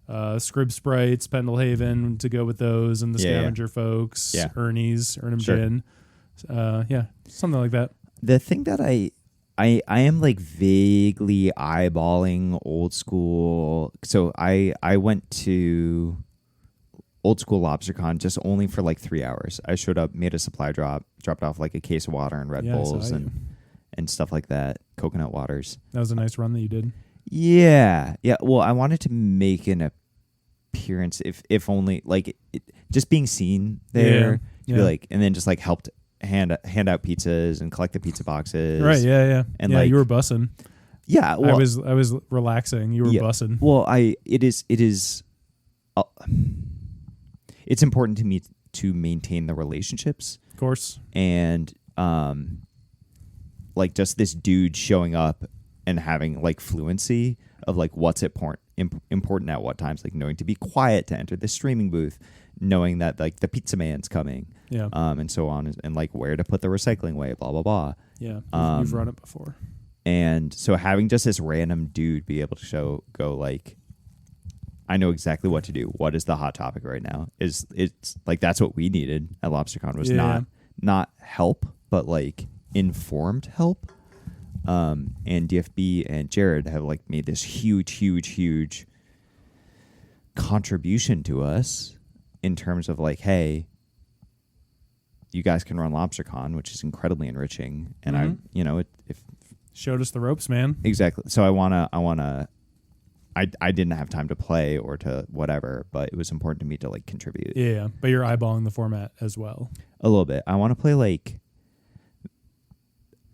Scrib Sprites, Pendlehaven to go with those, and the Scavenger Folks, Ernie's, Ernham Gin. Something like that. The thing that I am like vaguely eyeballing old school. So I went to old school LobsterCon just only for like 3 hours. I showed up, made a supply drop, dropped off like a case of water and Red Bulls and stuff like that, coconut waters. That was a nice run that you did. Yeah. Well, I wanted to make an appearance, if only like just being seen there, to be like, and then just like helped hand out pizzas and collect the pizza boxes. Right. Yeah. And like you were bussing. Yeah. Well, I was relaxing. You were bussing. Well, it is. It's important to me to maintain the relationships, Of course. and like just this dude showing up and having like fluency of like what's important at what times, like knowing to be quiet to enter the streaming booth, knowing that like the pizza man's coming, and so on, and like where to put the recycling away, blah blah blah. Yeah, you've run it before. And so having just this random dude be able to go like, I know exactly what to do. What is the hot topic right now? It's like that's what we needed at LobsterCon was not help, but like informed help. And DFB and Jared have like made this huge contribution to us in terms of like, hey, you guys can run LobsterCon, which is incredibly enriching. And if showed us the ropes, man. Exactly. So I didn't have time to play or to whatever, but it was important to me to like contribute. Yeah, but you're eyeballing the format as well. A little bit. I want to play like,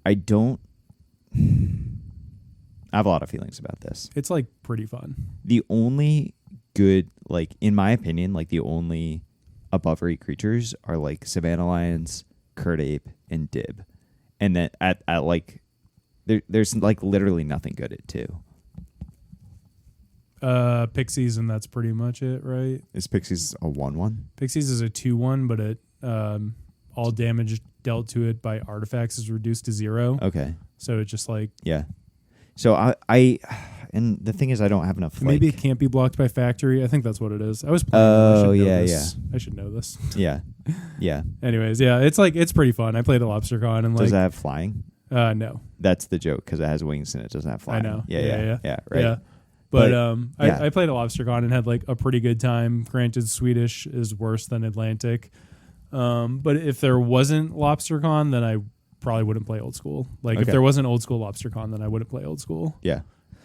I have a lot of feelings about this. It's like pretty fun. The only good, like in my opinion, like the only above rate creatures are like Savannah Lions, Kurt Ape, and Dib. And then at like there's like literally nothing good at 2. Pixies, and that's pretty much it, right? Is Pixies a 1/1? Pixies is a 2/1, but it all damage dealt to it by artifacts is reduced to 0. Okay. So it's just like So I and the thing is I don't have enough. Maybe like, it can't be blocked by factory. I think that's what it is. I was playing. I should know this. Yeah. Anyways, it's pretty fun. I played a LobsterCon and does it have flying? No. That's the joke because it has wings and it doesn't have flying. I know. Yeah. Right. Yeah. But I played a LobsterCon and had like a pretty good time. Granted, Swedish is worse than Atlantic. But if there wasn't LobsterCon, then I probably wouldn't play old school. Like if there wasn't old school LobsterCon, then I wouldn't play old school. Yeah.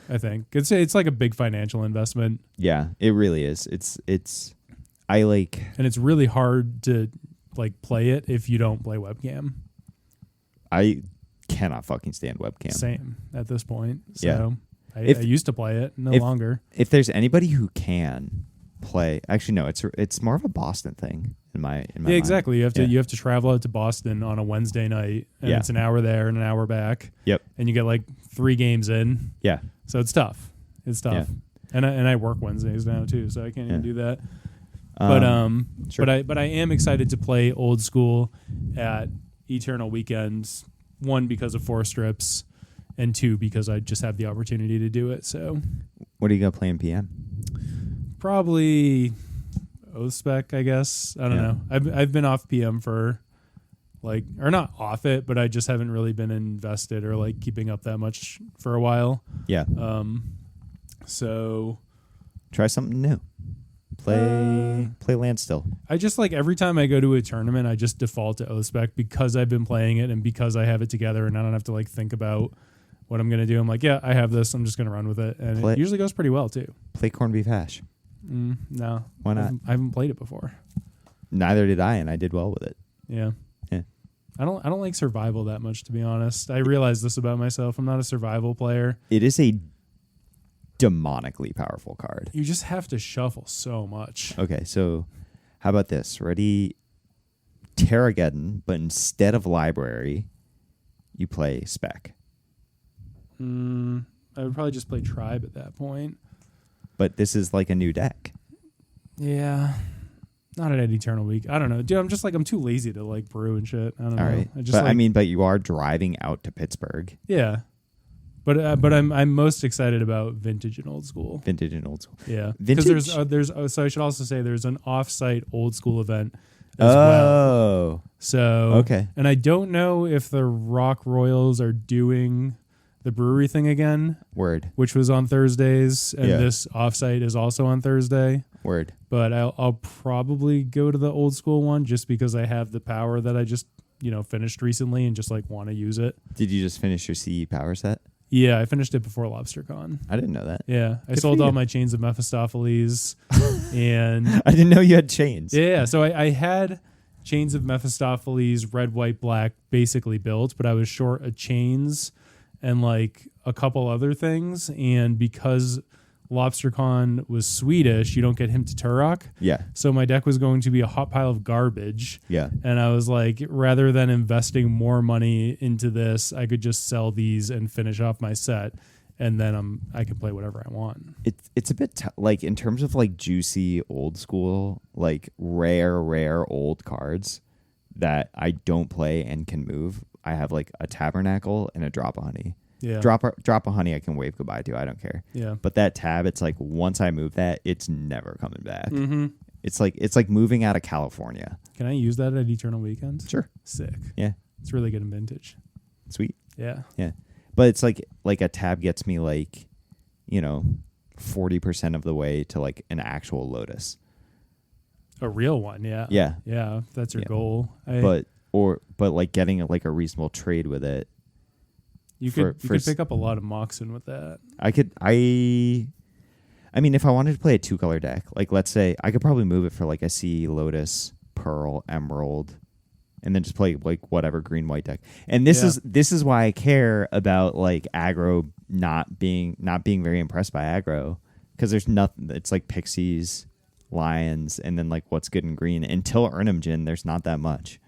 I think it's like a big financial investment. Yeah, it really is. And it's really hard to like play it if you don't play webcam. I cannot fucking stand webcam. Same at this point. So yeah. I used to play it, no longer. If there's anybody who can play, actually no, it's more of a Boston thing. in my Yeah, mind. exactly. You have to travel out to Boston on a Wednesday night, and it's an hour there and an hour back. Yep. And you get like 3 games in. Yeah. So it's tough. It's tough. Yeah. And I work Wednesdays now too, so I can't even do that. Sure. But I am excited to play old school at Eternal Weekends. 1, because of 4 strips, and 2, because I just have the opportunity to do it. So What are you gonna play in PM? probably Ospec, I guess. I don't know. I've been off PM for like, or not off it, but I just haven't really been invested or like keeping up that much for a while. Yeah. So Try something new. Play land still. I just like every time I go to a tournament, I just default to Ospec because I've been playing it and because I have it together and I don't have to like think about what I'm gonna do. I'm like, yeah, I have this. I'm just gonna run with it, and it usually goes pretty well too. Play corned beef hash. No, Why not? I haven't played it before. Neither did I, and I did well with it. Yeah. Yeah. I don't like survival that much, to be honest. I realize this about myself. I'm not a survival player. It is a demonically powerful card. You just have to shuffle so much. Okay, so how about this? Ready? Terrageddon, but instead of library, you play spec. I would probably just play tribe at that point. But this is like a new deck. Yeah. Not at Eternal Week. I don't know. Dude, I'm just like, I'm too lazy to like brew and shit. I don't know. All right. I just But like, but you are driving out to Pittsburgh. Yeah. But I'm most excited about vintage and old school. Vintage and old school. Yeah. Vintage. Because so I should also say there's an off-site old school event as well. So okay. And I don't know if the Rock Royals are doing the brewery thing again. Word. Which was on Thursdays, and this offsite is also on Thursday. Word. But I'll probably go to the old school one just because I have the power that I just finished recently and just like want to use it. Did you just finish your CE power set? Yeah, I finished it before LobsterCon. I didn't know that. Yeah, I Good sold for all you. my chains of Mephistopheles, and I didn't know you had chains. yeah, so I had chains of Mephistopheles, red, white, black, basically built, but I was short of chains and like a couple other things, and because LobsterCon was Swedish, you don't get him to Turok. Yeah. So my deck was going to be a hot pile of garbage. Yeah. And I was like, rather than investing more money into this, I could just sell these and finish off my set, and then I can play whatever I want. It's a bit like in terms of like juicy old school, like rare old cards that I don't play and can move. I have like a Tabernacle and a Drop of Honey. Yeah. Drop of Honey I can wave goodbye to. I don't care. Yeah. But that tab, it's like once I move that, it's never coming back. Mm-hmm. It's like moving out of California. Can I use that at Eternal Weekends? Sure. Sick. Yeah. It's really good in vintage. Sweet. Yeah. Yeah. But it's like a tab gets me like, 40% of the way to like an actual Lotus. A real one, yeah. Yeah. Yeah, if that's your goal. But like getting like a reasonable trade with it. You could pick up a lot of Moxen with that. I mean, if I wanted to play a 2-color deck, like let's say I could probably move it for like a C, Lotus, Pearl, Emerald, and then just play like whatever green white deck. And this is why I care about like aggro not being very impressed by aggro, because there's nothing. It's like Pixies, Lions, and then like what's good in green. Until Urnimjin, there's not that much.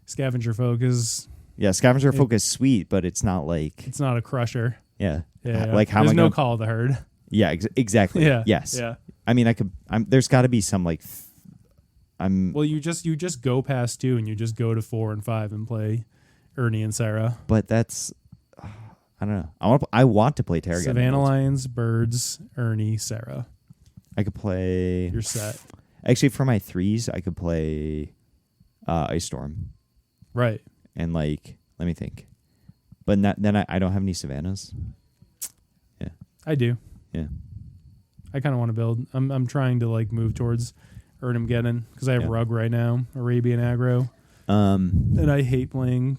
Scavenger Folk is... Yeah, Scavenger Folk is sweet, but it's not like... It's not a crusher. Yeah. Yeah. Like how There's am I no gonna, Call of the Herd. Yeah, exactly. Yeah. Yes. Yeah. I mean, there's got to be some like... Well, you just go past 2 and you just go to 4 and 5 and play Ernie and Sarah. But that's... I don't know. I want to play Terragon. Savannah Lions, Birds, Ernie, Sarah. I could play... You're set. Actually, for my 3s, I could play Ice Storm. Right. And like, let me think. But then I don't have any Savannahs. Yeah. I do. Yeah. I kind of want to build. I'm trying to like move towards Urnimgeddon because I have Rug right now, Arabian aggro. And I hate playing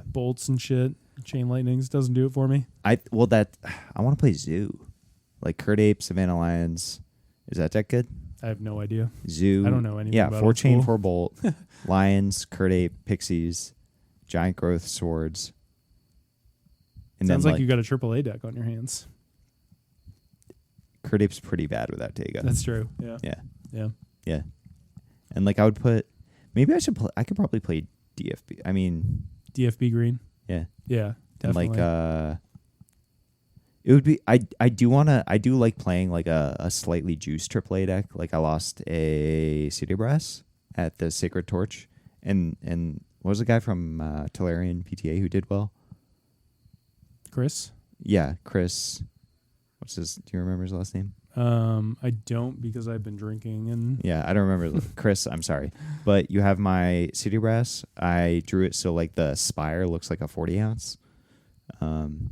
bolts and shit. Chain Lightnings doesn't do it for me. I want to play Zoo. Like Kurt Ape, Savannah Lions. Is that deck good? I have no idea. Zoo. I don't know anything about 4 chain, old school. 4 bolt. Lions, Kurt Ape, Pixies, Giant Growth, Swords. And Sounds then like you got a AAA deck on your hands. Kurt Ape's pretty bad without Tega. That's true. Yeah. Yeah. Yeah. Yeah. And like I would put, maybe I should play. I could probably play DFB. I mean, DFB green. yeah, Yeah, and definitely. like it would be. I do like playing like a slightly juiced AAA deck. Like I lost a City Brass at the Sacred Torch, and what was the guy from Tolarian PTA who did well? Chris. Yeah, Chris. What's his? Do you remember his last name? I don't because I've been drinking and Yeah, I don't remember. Chris, I'm sorry. But you have my City Brass. I drew it so like the spire looks like a 40 ounce. And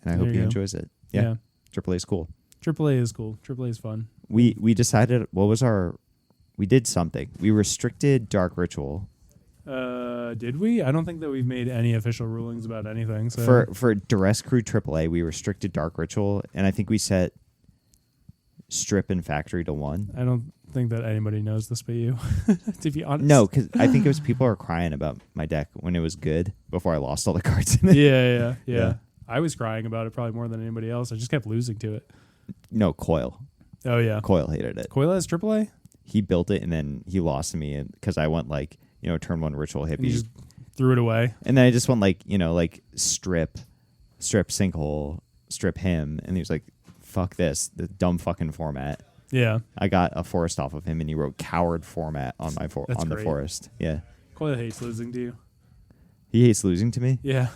I There hope you he go. enjoys it. Yeah. AAA is cool. AAA is cool. AAA is fun. We decided we did something. We restricted Dark Ritual. Did we? I don't think that we've made any official rulings about anything. So For Duress Crew AAA, we restricted Dark Ritual, and I think we set Strip and Factory to 1. I don't think that anybody knows this but you, to be honest. No, because I think it was people are crying about my deck when it was good before I lost all the cards in it. Yeah. Yeah. I was crying about it probably more than anybody else. I just kept losing to it. No, Coil. Oh, yeah. Coil hated it. Coil has AAA? He built it and then he lost to me because I went like, turn 1 ritual And you hippie. just threw it away? And then I just went like, like strip sinkhole, strip him. And he was like, fuck this, the dumb fucking format. Yeah. I got a forest off of him and he wrote coward format on my That's the great. forest. Yeah. Coil hates losing to you. He hates losing to me. Yeah.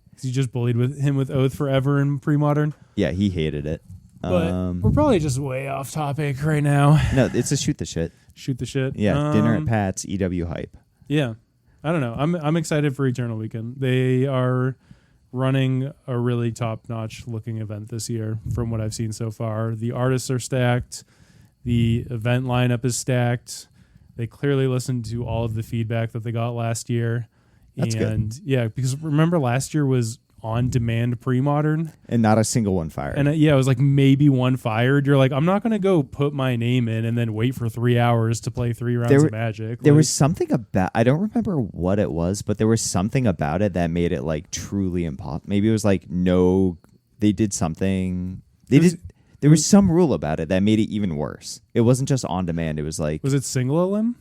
Because you just bullied him with Oath forever in pre-modern. Yeah, he hated it. But we're probably just way off topic right now. No, it's a shoot the shit. Shoot the shit. Yeah, dinner at Pat's, EW hype. Yeah. I don't know. I'm excited for Eternal Weekend. They are running a really top-notch looking event this year from what I've seen so far. The artists are stacked. The event lineup is stacked. They clearly listened to all of the feedback that they got last year. That's and good. Yeah, because remember last year was on-demand pre-modern. And not a single one fired. And it was like maybe one fired. You're like, I'm not going to go put my name in and then wait for 3 hours to play 3 rounds of Magic. There Like, was something about, I don't remember what it was, but there was something about it that made it like truly impossible. Maybe it was like they did something. There was some rule about it that made it even worse. It wasn't just on demand. It was like, was it single elim?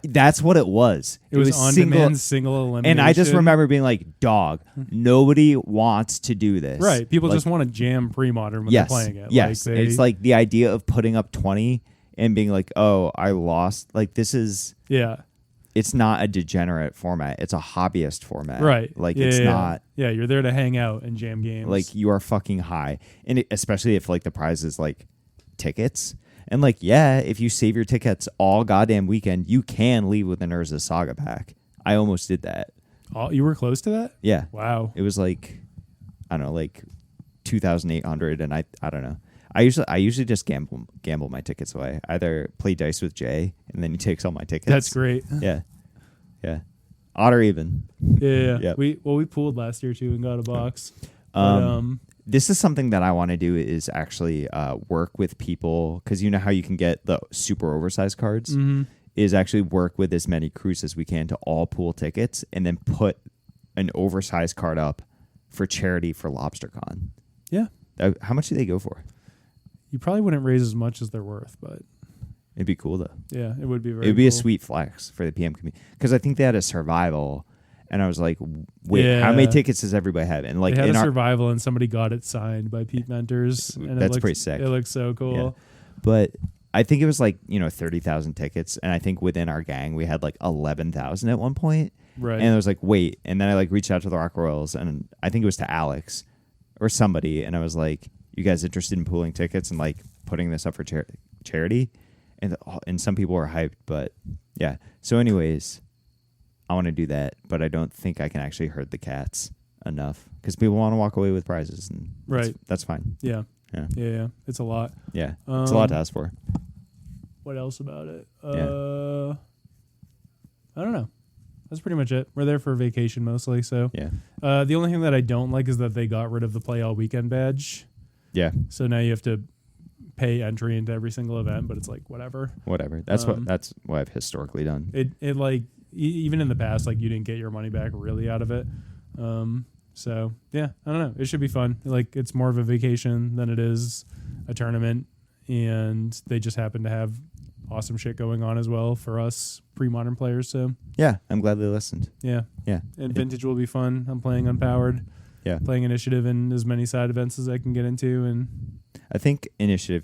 that's what it was. It was on demand single elimination. And I just remember being like, dog, nobody wants to do this. Right. People Like, just want to jam pre-modern when yes, they're playing it. Yes. Like It's like the idea of putting up 20 and being like, oh, I lost. Like this is, yeah. it's not a degenerate format. It's a hobbyist format. Right. Like Yeah, it's yeah, not Yeah, you're there to hang out and jam games. like you are fucking high. And especially if like the prize is like tickets. And like, yeah, if you save your tickets all goddamn weekend, you can leave with an Urza Saga pack. I almost did that. You were close to that? Yeah. Wow. It was like, I don't know, like 2,800. And I don't know. I usually just gamble my tickets away. Either play dice with Jay and then he takes all my tickets. That's great. Yeah. Yeah. Odd or even. Yeah. Yep. We pooled last year too and got a box. But, This is something that I want to do is actually work with people because you know how you can get the super oversized cards is actually work with as many crews as we can to all pool tickets and then put an oversized card up for charity for LobsterCon. yeah. How much do they go for? You probably wouldn't raise as much as they're worth, but It'd be cool though. yeah, it would be very It'd be a cool. sweet flex for the PM community because I think they had a survival. And I was like, wait, Yeah. how many tickets does everybody have? And like They had in a our survival and somebody got it signed by Pete Mentors. And That's pretty sick. It looks so cool. Yeah. But I think it was like, 30,000 tickets. And I think within our gang, we had like 11,000 at one point. Right. And I was like, wait. And then I like reached out to the Rock Royals and I think it was to Alex or somebody. And I was like, you guys interested in pooling tickets and like putting this up for charity? And some people were hyped, but yeah. So anyways, I want to do that, but I don't think I can actually herd the cats enough because people want to walk away with prizes and Right. that's fine. Yeah. Yeah. Yeah. It's a lot. Yeah. It's a lot to ask for. What else about it? Yeah. I don't know. That's pretty much it. We're there for vacation mostly. So Yeah. the only thing that I don't like is that they got rid of the play all weekend badge. Yeah. So now you have to pay entry into every single event, but it's like whatever. Whatever. That's what I've historically done. It like even in the past, like you didn't get your money back really out of it. So yeah, I don't know. It should be fun. Like it's more of a vacation than it is a tournament, and they just happen to have awesome shit going on as well for us pre-modern players. So Yeah, I'm glad they listened. yeah, Yeah. and vintage will be fun. I'm playing Unpowered. Yeah. Playing Initiative and as many side events as I can get into, and I think Initiative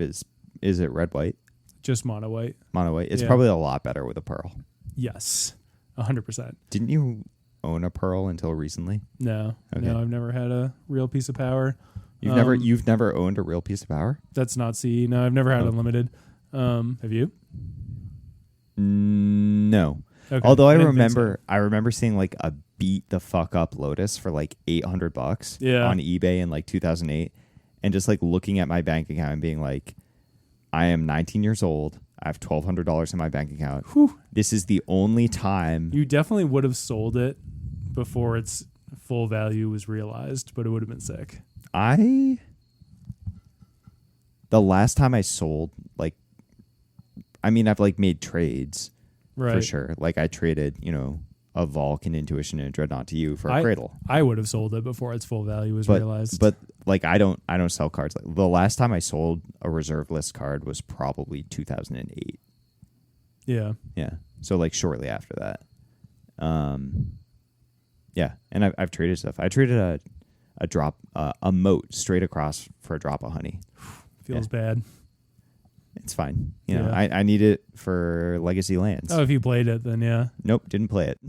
is it red white? just mono white. Mono white. It's Yeah. probably a lot better with a pearl. Yes, 100%. Didn't you own a pearl until recently? No, Okay. no, I've never had a real piece of power. You've never owned a real piece of power? That's not CE. No, I've never had Oh. unlimited. Have you? No. Okay. Although I didn't think so. remember seeing like a beat the fuck up Lotus for like $800 Yeah. on eBay in like 2008, and just like looking at my bank account and being like, I am 19 years old. I have $1,200 in my bank account. Whew. This is the only time. You definitely would have sold it before its full value was realized, but it would have been sick. The last time I sold, like, I mean, I've like made trades Right. for sure. Like I traded, a Vulcan Intuition and a Dreadnought to you for a Cradle. I would have sold it before its full value was realized. But like I don't sell cards. Like, the last time I sold a reserve list card was probably 2008. yeah. Yeah. So like shortly after that. Yeah, and I've traded stuff. I traded a drop a moat straight across for a drop of honey. Feels bad. It's fine. You know, Yeah. I need it for Legacy Lands. Oh, if you played it, then yeah. Nope, didn't play it.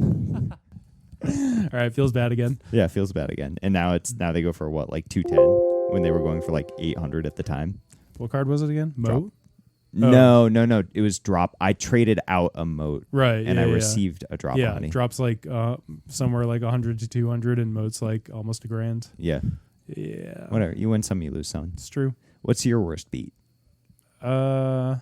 All right, feels bad again. Yeah, feels bad again. And now they go for what, like 210 when they were going for like 800 at the time. What card was it again? Moat? No. It was drop. I traded out a moat. Right. And yeah, I yeah. received a drop of Yeah, honey. drops like somewhere like 100 to 200, and moat's like almost $1,000. Yeah. Yeah, Whatever. You win some, you lose some. it's true. What's your worst beat? I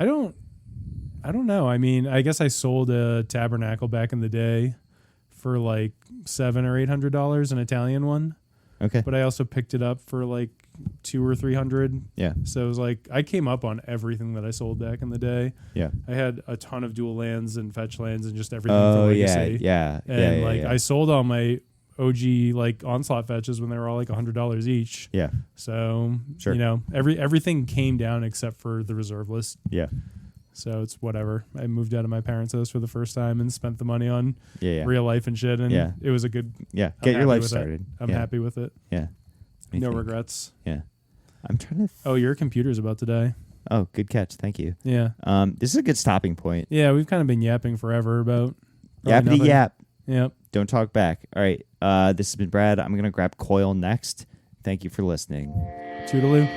don't know. I mean, I guess I sold a Tabernacle back in the day for like $700 or $800, an Italian one. Okay. But I also picked it up for like $200 or $300. Yeah. So it was like I came up on everything that I sold back in the day. Yeah. I had a ton of dual lands and fetch lands and just everything Oh, from yeah. Legacy. Yeah. And yeah, like yeah. I sold all my OG like onslaught fetches when they were all like $100 each. Yeah. So Sure. you know, everything came down except for the reserve list. Yeah. So it's whatever. I moved out of my parents' house for the first time and spent the money on Yeah. real life and shit. And Yeah. it was a good. Yeah. I'm Get your happy life with it. started. I'm Yeah. happy with it. Yeah. Me No think. regrets. Yeah. I'm trying to. Oh, your computer's about to die. Oh, good catch. Thank you. Yeah. This is a good stopping point. Yeah, we've kind of been yapping forever about. probably Yappity nothing. yap. Yep. Don't talk back. All right. This has been Brad. I'm gonna grab Coil next. Thank you for listening. Toodaloo.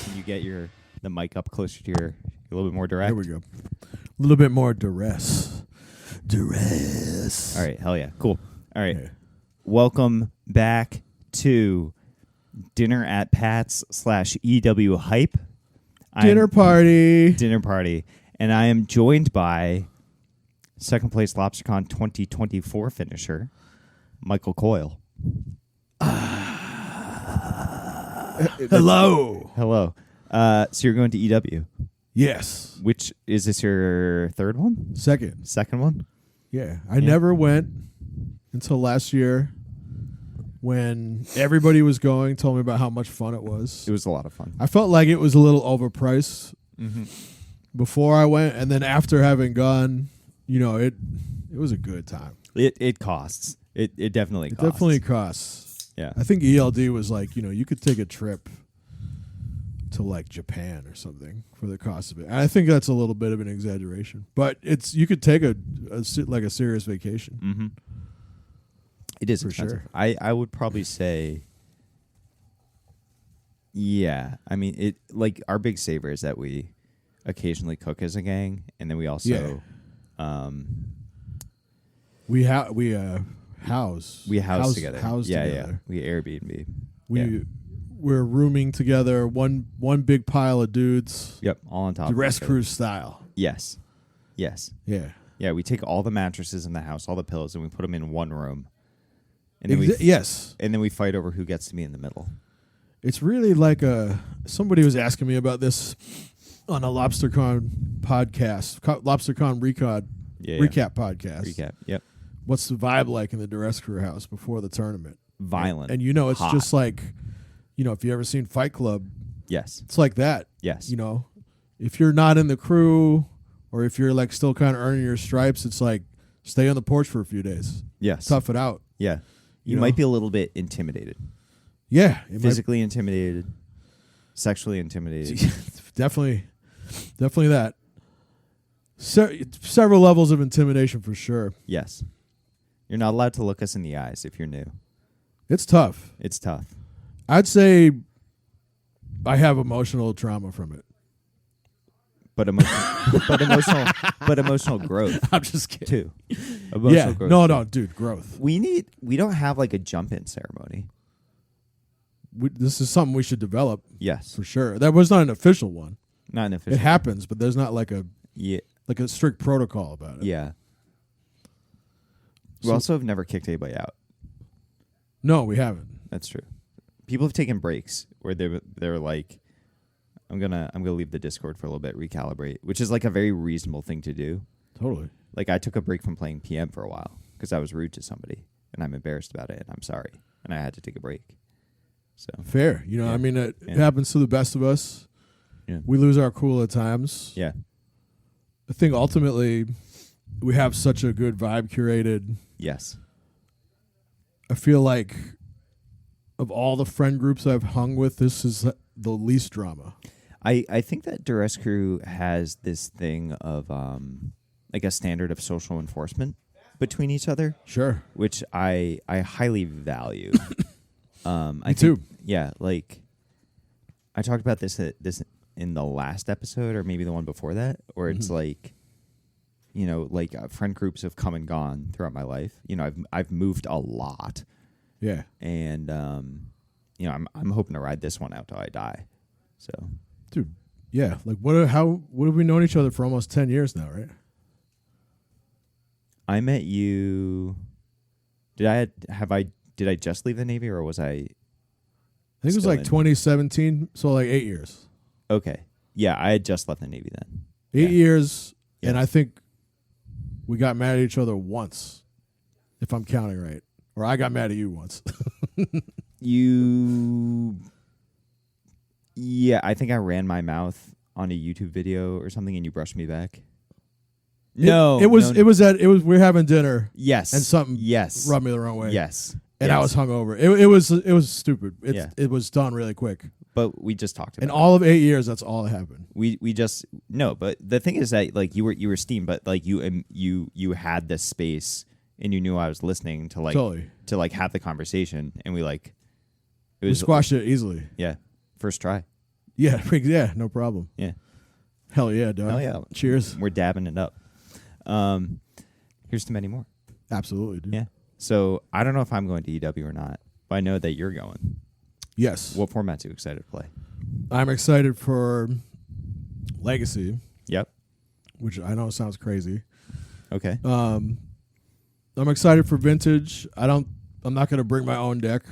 Can you get the mic up closer to a little bit more direct? There we go. A little bit more duress. Duress. All right. Hell yeah. Cool. All right. Yeah. Welcome back to Dinner at Pat's /EW Hype. Dinner party. Dinner party. And I am joined by second place LobsterCon 2024 finisher, Michael Coyle. Hello. Hello. So you're going to EW. Yes. Which is this your third one? Second. Second one? Yeah. I never went until last year when everybody was going, told me about how much fun it was. It was a lot of fun. I felt like it was a little overpriced Mm-hmm. before I went, and then after having gone, it was a good time. It costs. It definitely It costs. definitely costs. Yeah. I think ELD was like, you could take a trip to like Japan or something for the cost of it. And I think that's a little bit of an exaggeration, but you could take a serious vacation. Mm-hmm. It is For expensive. sure. I would probably say, yeah. I mean, it like our big saver is that we occasionally cook as a gang, and then we also, We house together. House yeah, together. yeah. We Airbnb. We're rooming together. One big pile of dudes. Yep, all on top. Duress of each other. Crew style. Yes. Yeah. Yeah, we take all the mattresses in the house, all the pillows, and we put them in one room. And then Yes. and then we fight over who gets to be in the middle. It's really like somebody was asking me about this on a LobsterCon podcast, LobsterCon recap podcast. Recap. Yep. What's the vibe like in the Duress Crew house before the tournament? Violent. And it's hot. just like, if you ever seen Fight Club, Yes. It's like that. Yes. You know, if you're not in the crew or if you're like still kind of earning your stripes, it's like stay on the porch for a few days. Yes. Tough it out. Yeah. You know? might be a little bit intimidated. Yeah. Physically intimidated. Sexually intimidated. Definitely that. Several levels of intimidation for sure. Yes. You're not allowed to look us in the eyes if you're new. It's tough. It's tough. I'd say I have emotional trauma from it. But emotional growth I'm just kidding. too. Emotional growth. No, dude, growth. We don't have like a jump-in ceremony. This is something we should develop Yes. for sure. That was not an official one. Not an official. It happens, but there's not like a Yeah. strict protocol about it. Yeah. We So- also have never kicked anybody out. No, we haven't. That's true. People have taken breaks where they're like, I'm gonna leave the Discord for a little bit, recalibrate, which is like a very reasonable thing to do. Totally. Like I took a break from playing PM for a while because I was rude to somebody and I'm embarrassed about it and I'm sorry and I had to take a break. So Fair. You know, Yeah. I mean, it Yeah. happens to the best of us. Yeah. We lose our cool at times. Yeah. I think ultimately we have such a good vibe curated. Yes. I feel like of all the friend groups I've hung with, this is the least drama. I think that Duress Crew has this thing of like a standard of social enforcement between each other, Sure. which I highly value. Me too. Yeah, like I talked about this in the last episode or maybe the one before that, where it's like, you know, like friend groups have come and gone throughout my life. You know, I've moved a lot, Yeah. and you know, I'm hoping to ride this one out till I die. So Dude. Yeah. Like what have we known each other for almost 10 years now, right? I met you. Did I just leave the Navy or was I? I think it was Still like in. 2017, so like 8 years. Okay, yeah, I had just left the Navy then. 8 Yeah. years, Yeah. and I think we got mad at each other once, if I'm counting right. Or I got mad at you once. Yeah, I think I ran my mouth on a YouTube video or something, and you brushed me back. No, It was we're having dinner yes, and something yes, rubbed me the wrong way. yes, And yes. I was hungover. It was stupid. It was done really quick. But we just talked about In all of 8 years, that's all that happened. we just no. But the thing is that like you were steamed, but like you had this space and you knew I was listening to like Totally. to like have the conversation, and it We was squashed it easily. yeah, first try. Yeah, no problem. Yeah. Hell yeah, dog. Hell yeah. Cheers. We're dabbing it up. Here's to many more. Absolutely, dude. Yeah. So I don't know if I'm going to EW or not, but I know that you're going. Yes. What format's you excited to play? I'm excited for Legacy, Yep. which I know sounds crazy. Okay. I'm excited for Vintage. I'm not going to bring my own deck.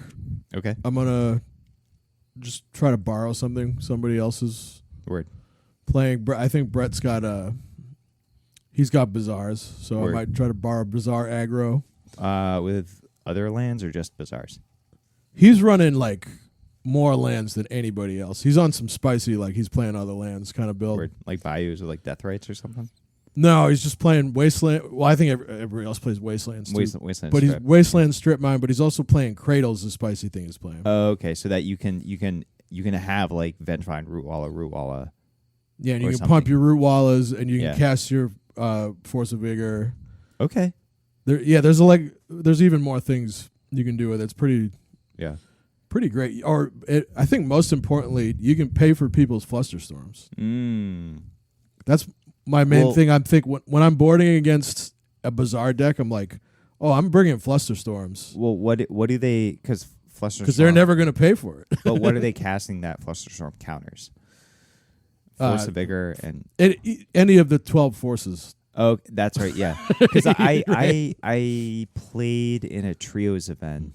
Okay. I'm going to just try to borrow somebody else's Word. playing. I think Brett's got he's got Bazaars, so Word. I might try to borrow Bazaar aggro. With other lands or just Bazaars? He's running like more lands than anybody else. He's on some spicy, like he's playing other lands kind of build. Word. Like Bayous or like Death Rights or something? No, he's just playing Wasteland. Well, I think everybody else plays Wastelands too. Wasteland But he's Strip. Wasteland Strip Mine, but he's also playing Cradle's the spicy thing he's playing. Oh, okay. So that you can have like Vengevine, Root Walla. Yeah, and you or can something. pump your Root Wallas and you can Yeah. cast your Force of Vigor. Okay. There's even more things you can do with it. It's pretty great. I think most importantly, you can pay for people's Flusterstorms. That's my main thing. I'm when I'm boarding against a Bazaar deck, I'm like, oh, I'm bringing Flusterstorms Well, what do they? Because Flusterstorm. because they're never going to pay for it. But what are they casting that Flusterstorm counters? Force of Vigor and Any of the 12 forces. oh, that's right. Yeah, because I played in a trios event,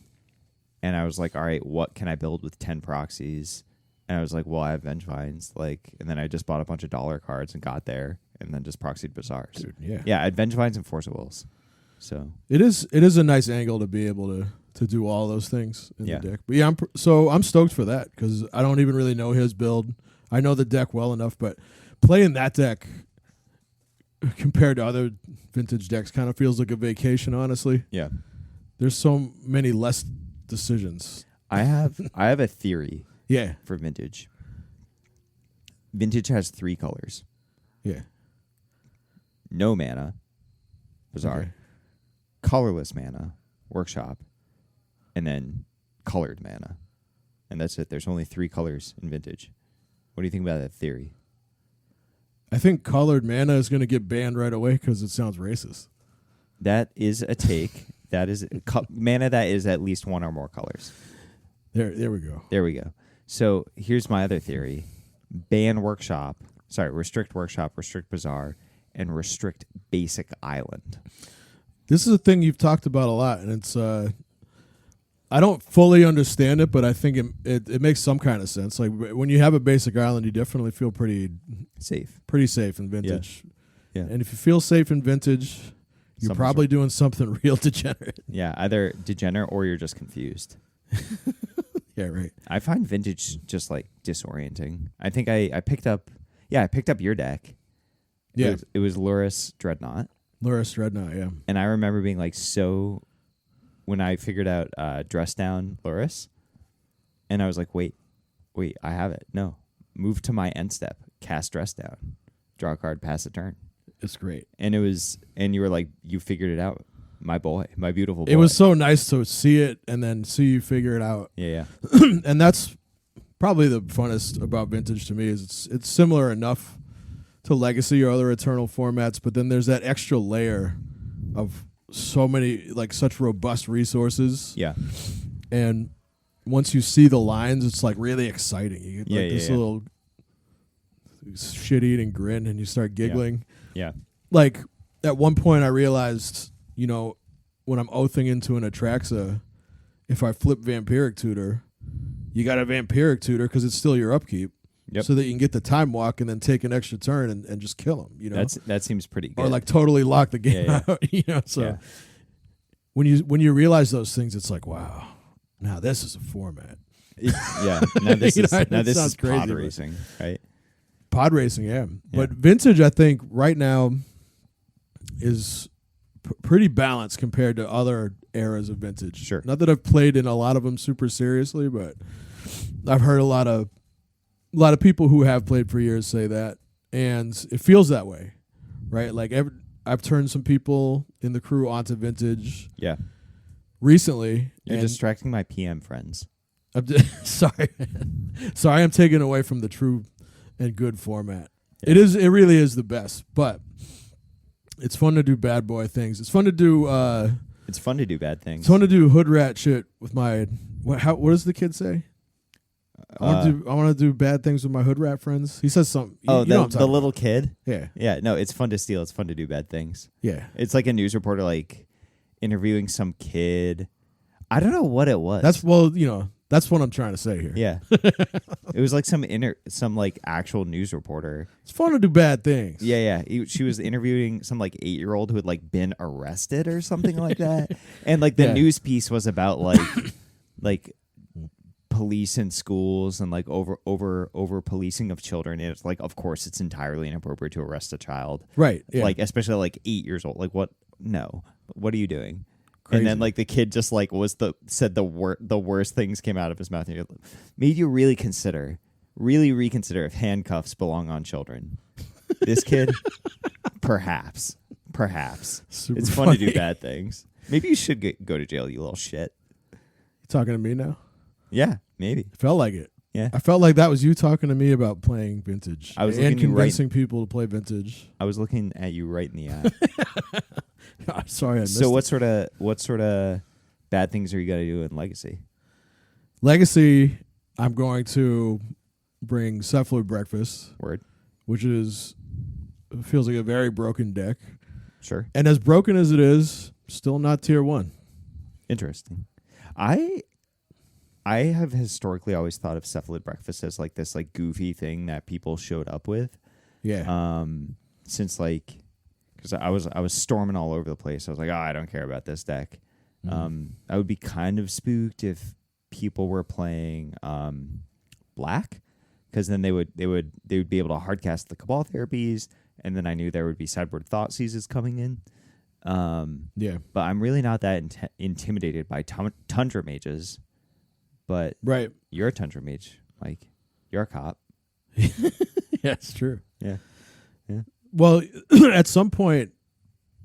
and I was like, all right, what can I build with 10 proxies? And I was like, well, I have Vengevines, and then I just bought a bunch of dollar cards and got there, and then just proxied Bazaars. Dude, yeah. Yeah, I had Vengevines and Force of Wills. So It is a nice angle to be able to do all those things in Yeah. the deck. But yeah, I'm stoked for that because I don't even really know his build. I know the deck well enough, but playing that deck compared to other vintage decks kind of feels like a vacation, honestly. Yeah. There's so many less decisions. I have a theory Yeah. for vintage. Vintage has 3 colors. Yeah. No mana, Bazaar. Okay. Colorless mana, Workshop. And then colored mana. And that's it. There's only 3 colors in vintage. What do you think about that theory? I think colored mana is going to get banned right away because it sounds racist. That is a take. That is mana that is at least 1 or more colors. There we go. There we go. So here's my other theory. Ban Workshop. Sorry, restrict Workshop, restrict Bazaar, and restrict Basic Island. This is a thing you've talked about a lot, and it's I don't fully understand it, but I think it makes some kind of sense. Like when you have a basic island, you definitely feel pretty Safe. in vintage. Yeah. And if you feel safe in vintage, you're Something's probably doing something real degenerate. Yeah, either degenerate or you're just confused. Yeah, right. I find vintage just like disorienting. I think I picked up your deck. Yeah. It was Duress Dreadnought. Duress Dreadnought, yeah. And I remember being like so when I figured out Dress Down Duress, and I was like, wait, I have it. No. Move to my end step. Cast Dress Down. Draw a card, pass a turn. It's great. And you were like, you figured it out. My boy, my beautiful boy. It was so nice to see it and then see you figure it out. Yeah. And that's probably the funnest about vintage to me is it's similar enough to Legacy or other Eternal formats, but then there's that extra layer of so many, like such robust resources. Yeah. And once you see the lines, it's like really exciting. You get like this little shit-eating grin and you start giggling. Yeah. Like at one point I realized, when I'm oathing into an Atraxa, if I flip Vampiric Tutor, you got a Vampiric Tutor because it's still your upkeep. Yep. So that you can get the time walk and then take an extra turn and just kill him. That seems pretty good. Or like totally lock the game out. So when you realize those things, it's like, wow, now this is a format. Yeah. Now this is sounds crazy, pod but- racing, right? Pod racing, yeah. But vintage, I think right now is pretty balanced compared to other eras of vintage. Sure. Not that I've played in a lot of them super seriously, but I've heard a lot of people who have played for years say that, and it feels that way, right? Like I've turned some people in the crew onto vintage. Yeah. Recently. You're distracting my PM friends. Sorry, I'm taking away from the true and good format. Yeah. It really is the best, but it's fun to do bad boy things. It's fun to do. It's fun to do bad things. It's fun to do hood rat shit with my. What does the kid say? I want to do bad things with my hood rat friends. He says something. The little kid. Yeah. Yeah. No, it's fun to steal. It's fun to do bad things. Yeah. It's like a news reporter like interviewing some kid. I don't know what it was. That's what I'm trying to say here. Yeah. It was like some like actual news reporter. It's fun to do bad things. Yeah. She was interviewing some like 8-year-old who had like been arrested or something like that. And like the news piece was about like police in schools and like over policing of children. And it's like, of course, it's entirely inappropriate to arrest a child. Right. Yeah. Like especially like 8 years old. Like what? No. What are you doing? Crazy. And then like the kid just like said the worst things came out of his mouth. And made you really reconsider if handcuffs belong on children. This kid, perhaps. Super it's fun funny. to do bad things. Maybe you should go to jail, you little shit. You talking to me now? Yeah, maybe. Felt like it. Yeah. I felt like that was you talking to me about playing vintage. I was and convincing people to play vintage. I was looking at you right in the eye. Sorry, I missed So it. what sort of bad things are you gonna do in Legacy? Legacy, I'm going to bring Cephaloid Breakfast, Word. which feels like a very broken deck. Sure. And as broken as it is, still not tier 1. Interesting. I have historically always thought of Cephaloid Breakfast as like this like goofy thing that people showed up with. Yeah. Since like, because I was storming all over the place. I was like, I don't care about this deck. I would be kind of spooked if people were playing black, because then they would be able to hardcast the Cabal therapies, and then I knew there would be sideboard thought seizes coming in. But I'm really not that intimidated by Tundra mages. But right, you're a Tundra mage, Mike. You're a cop. Yeah, it's true. Yeah. Well, at some point,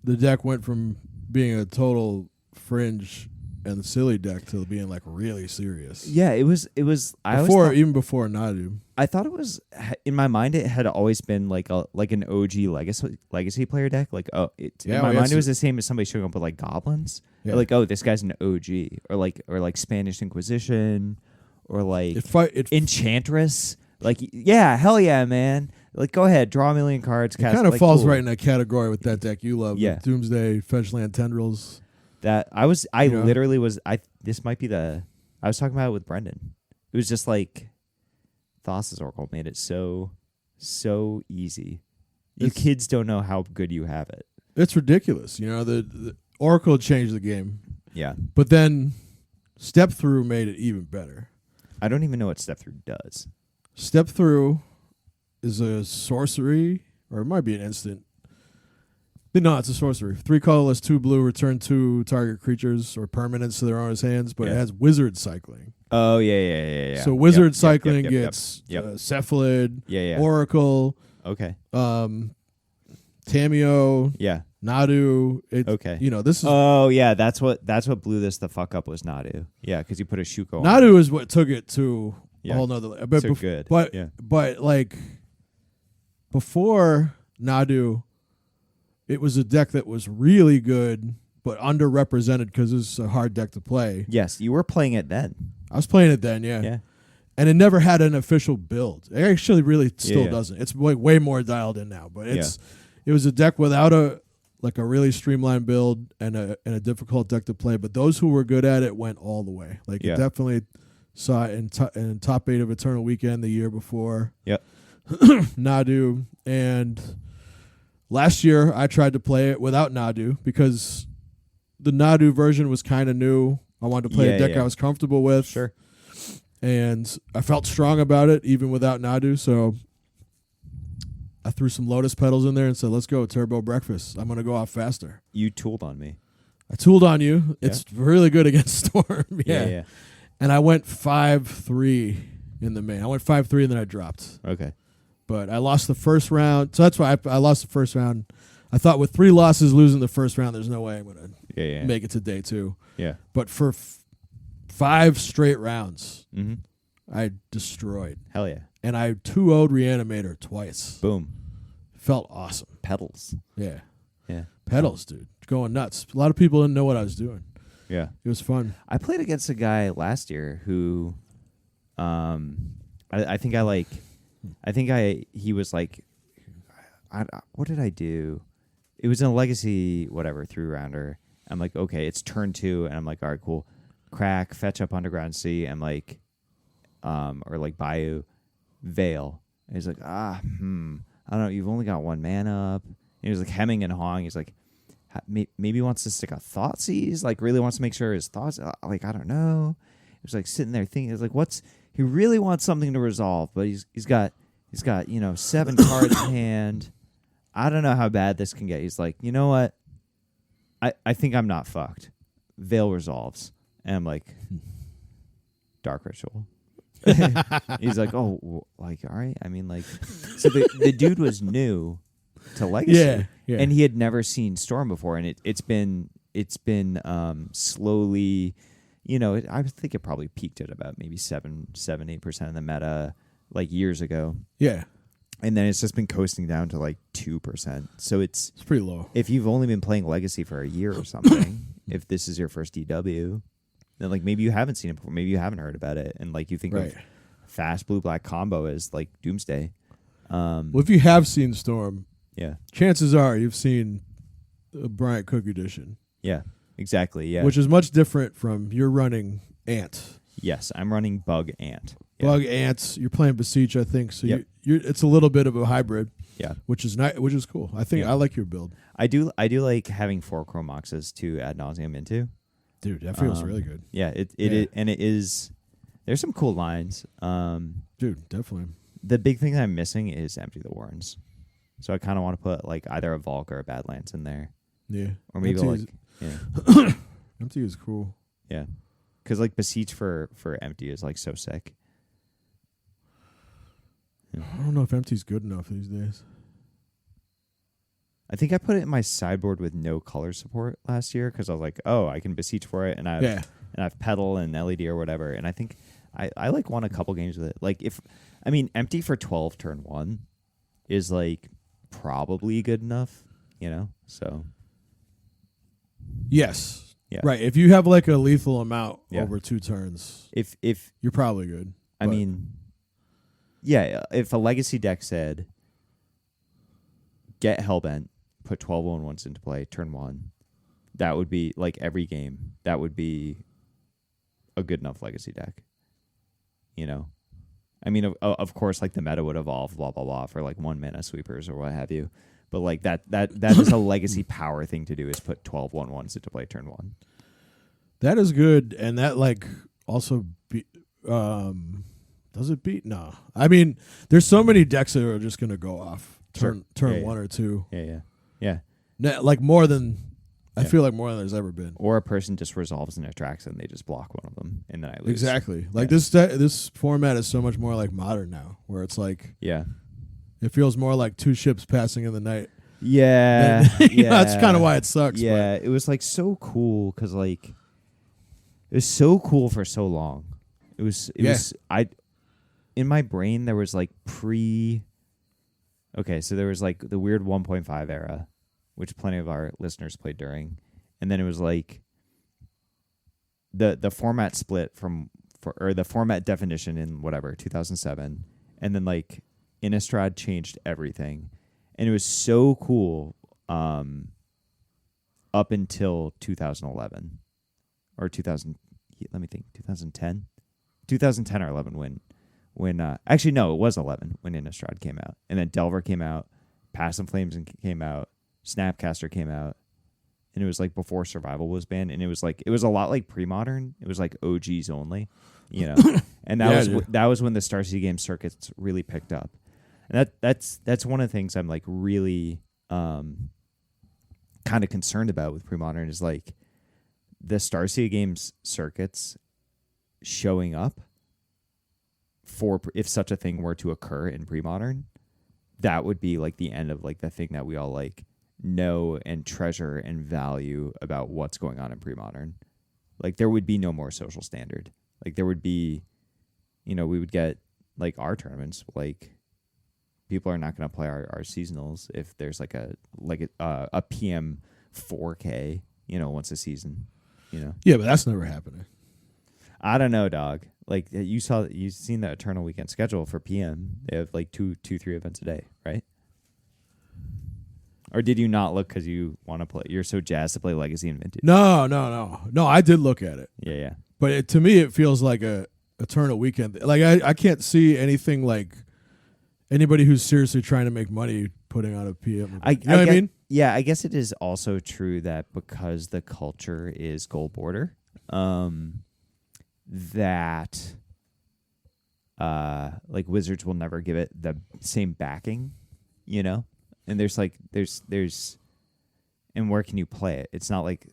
the deck went from being a total fringe and silly deck to being like really serious. Yeah, it was. Even before Nadu. I thought it was, in my mind, it had always been like an OG legacy player deck. Like, in my mind, it was the same as somebody showing up with like goblins. Yeah. Or like, oh, this guy's an OG, or like Spanish Inquisition, or like Enchantress. Like, yeah, hell yeah, man. Like, go ahead, draw a million cards. It kind of falls right in that category with that deck you love. Yeah, Doomsday, Fetchland Tendrils. That I literally was. This might be I was talking about it with Brendan. It was just like Thassa's Oracle made it so easy. You kids don't know how good you have it. It's ridiculous. The Oracle changed the game. Yeah. But then Step Through made it even better. I don't even know what Step Through does. Step Through is a sorcery, or it might be an instant. No, it's a sorcery. 3 colorless, 2 blue, return 2 target creatures or permanents to their owner's hands, but it has wizard cycling. Oh, yeah. So wizard cycling gets Cephalid, Oracle, okay, Tameo, Nadu. Okay. This is. Oh yeah, that's what blew this the fuck up was Nadu. Yeah, because you put a Shuko on. Nadu is what took it to a whole nother. But so good. But like before Nadu, it was a deck that was really good but underrepresented because it's a hard deck to play. Yes, you were playing it then. I was playing it then, yeah. And it never had an official build. It actually really still doesn't. It's way more dialed in now, but it was a deck without a really streamlined build and a difficult deck to play. But those who were good at it went all the way. Like you definitely saw it in top 8 of Eternal Weekend the year before. Yep. Nadu. And last year I tried to play it without Nadu because the Nadu version was kind of new. I wanted to play a deck I was comfortable with. Sure. And I felt strong about it even without Nadu, so I threw some Lotus Petals in there and said, let's go, Turbo Breakfast. I'm going to go off faster. You tooled on me. I tooled on you. It's really good against Storm. Yeah. And I went 5-3 in the main. I went 5-3 and then I dropped. Okay. But I lost the first round. So that's why I lost the first round. I thought with 3 losses losing the first round, there's no way I'm going to make it to day 2. Yeah. But for 5 straight rounds, I destroyed. Hell yeah. And I 2-0'd Reanimator twice. Boom. Felt awesome. Pedals. Yeah. Yeah. Pedals, dude. Going nuts. A lot of people didn't know what I was doing. Yeah. It was fun. I played against a guy last year who he was like, what did I do? It was in a legacy, whatever, 3-rounder. I'm like, okay, it's turn 2. And I'm like, all right, cool. Crack, fetch up Underground Sea, and like, or like Bayou, Veil. And he's like, I don't know, you've only got 1 mana up. And he was like hemming and hawing. He's like, maybe he wants to stick a Thoughtseize, like really wants to make sure his thoughts, like, I don't know. He was like sitting there thinking, it's like, he really wants something to resolve, but he's got 7 cards in hand. I don't know how bad this can get. He's like, you know what? I think I'm not fucked. Veil resolves. And I'm like, Dark Ritual. He's like, oh, like, all right. I mean, like, so the dude was new to Legacy, and he had never seen Storm before, and it's been slowly, I think it probably peaked at about maybe 8% of the meta like years ago. Yeah. And then it's just been coasting down to like 2%. So it's pretty low. If you've only been playing Legacy for a year or something, if this is your first DW, then like maybe you haven't seen it before, maybe you haven't heard about it, and like you think of fast blue-black combo as like Doomsday. Well, if you have seen Storm, yeah, chances are you've seen a Bryant Cook edition. Yeah, exactly. Yeah, which is much different from you're running Ant. Yes, I'm running Bug Ant. Yeah. Bug Ants. You're playing Beseech, I think. So it's a little bit of a hybrid. Yeah, which is which is cool. I think I like your build. I do like having 4 Chromoxes to ad nauseum into. Dude, that feels really good. Yeah, it is. There's some cool lines. Dude, definitely. The big thing that I'm missing is Empty the Warrens. So I kind of want to put like either a Volk or a Badlands in there. Yeah. Or maybe Empty Empty is cool. Yeah. Because like Beseech for Empty is like so sick. Yeah. I don't know if Empty's good enough these days. I think I put it in my sideboard with no color support last year because I was like, oh, I can Beseech for it, and I've Pedal and LED or whatever, and I think I like won a couple games with it. Like Empty for 12 turn 1 is like probably good enough, So yes, yeah, right. If you have like a lethal amount over 2 turns, if you're probably good. If a Legacy deck said get Hellbent, put 12 1/1s into play, turn 1, that would be like every game. That would be a good enough Legacy deck. Of course, like the meta would evolve, blah blah blah, for like 1 mana sweepers or what have you. But like that is a Legacy power thing to do, is put 12 1/1s into play turn 1. That is good, and that like also does it beat? No. I mean, there's so many decks that are just gonna go off turn 1 or 2. Yeah. Like more than I feel like more than there's ever been. Or a person just resolves and attracts and they just block one of them and then I lose. Exactly. Like this format is so much more like modern now, where it's like it feels more like 2 ships passing in the night. Yeah. That's kind of why it sucks. Yeah, it was like so cool because like it was so cool for so long. It was in my brain there was like so there was like the weird 1.5 era, which plenty of our listeners played during, and then it was like the format split or the format definition in 2007, and then like Innistrad changed everything, and it was so cool up until 2011 or 2000. Let me think, 2010 or 11 when actually no, it was 11 when Innistrad came out, and then Delver came out, Pass and Flames came out, Snapcaster came out, and it was like before Survival was banned, and it was a lot like pre-modern. It was like OGs only, and that was when the Star City game circuits really picked up, and that's one of the things I'm like really kind of concerned about with pre-modern is like the Star City games circuits showing up. For if such a thing were to occur in pre-modern, that would be like the end of like the thing that we all like know and treasure and value about what's going on in pre-modern. Like there would be no more social standard. Like there would be, we would get like our tournaments. Like people are not going to play our seasonals if there's like a PM 4K, once a season. Yeah, but that's never happening. I don't know, dog. Like you've seen the Eternal Weekend schedule for PM. They have like 3 events a day, right? Or did you not look because you want to play? You're so jazzed to play Legacy and Vintage. No. I did look at it. Yeah. But to me, it feels like a Eternal Weekend. Like I can't see anything like anybody who's seriously trying to make money putting on a PM. You know what I mean? Yeah, I guess it is also true that because the culture is goal border, that like Wizards will never give it the same backing, and there's and where can you play it? It's not like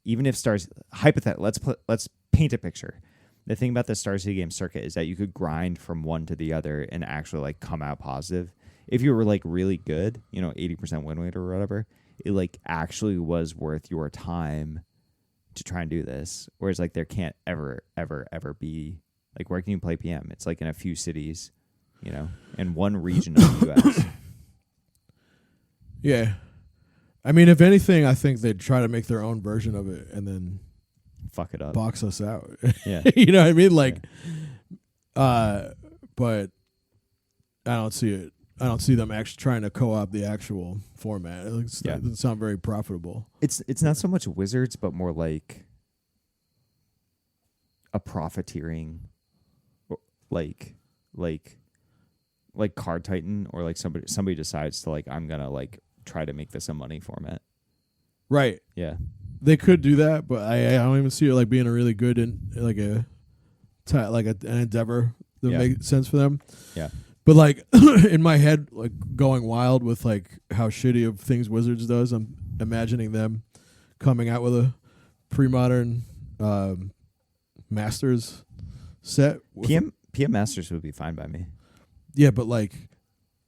even if Stars hypothetical, let's paint a picture. The thing about the Star City game circuit is that you could grind from one to the other and actually like come out positive. If you were like really good, 80% win rate or whatever, it like actually was worth your time to try and do this. Whereas like there can't ever be like, where can you play PM? It's like in a few cities, in one region of the US. Yeah. I mean, if anything, I think they'd try to make their own version of it and then fuck it up, box us out. Yeah. You know what I mean? Like, but I don't see it. I don't see them actually trying to co-opt the actual format. It doesn't sound very profitable. It's not so much Wizards, but more like a profiteering, like Card Titan, or like somebody decides to like, I'm gonna like try to make this a money format. Right. Yeah. They could do that, but I don't even see it like being a really good an endeavor that makes sense for them. Yeah. But like in my head, like going wild with like how shitty of things Wizards does, I'm imagining them coming out with a pre-modern Masters set. PM Masters would be fine by me. Yeah, but like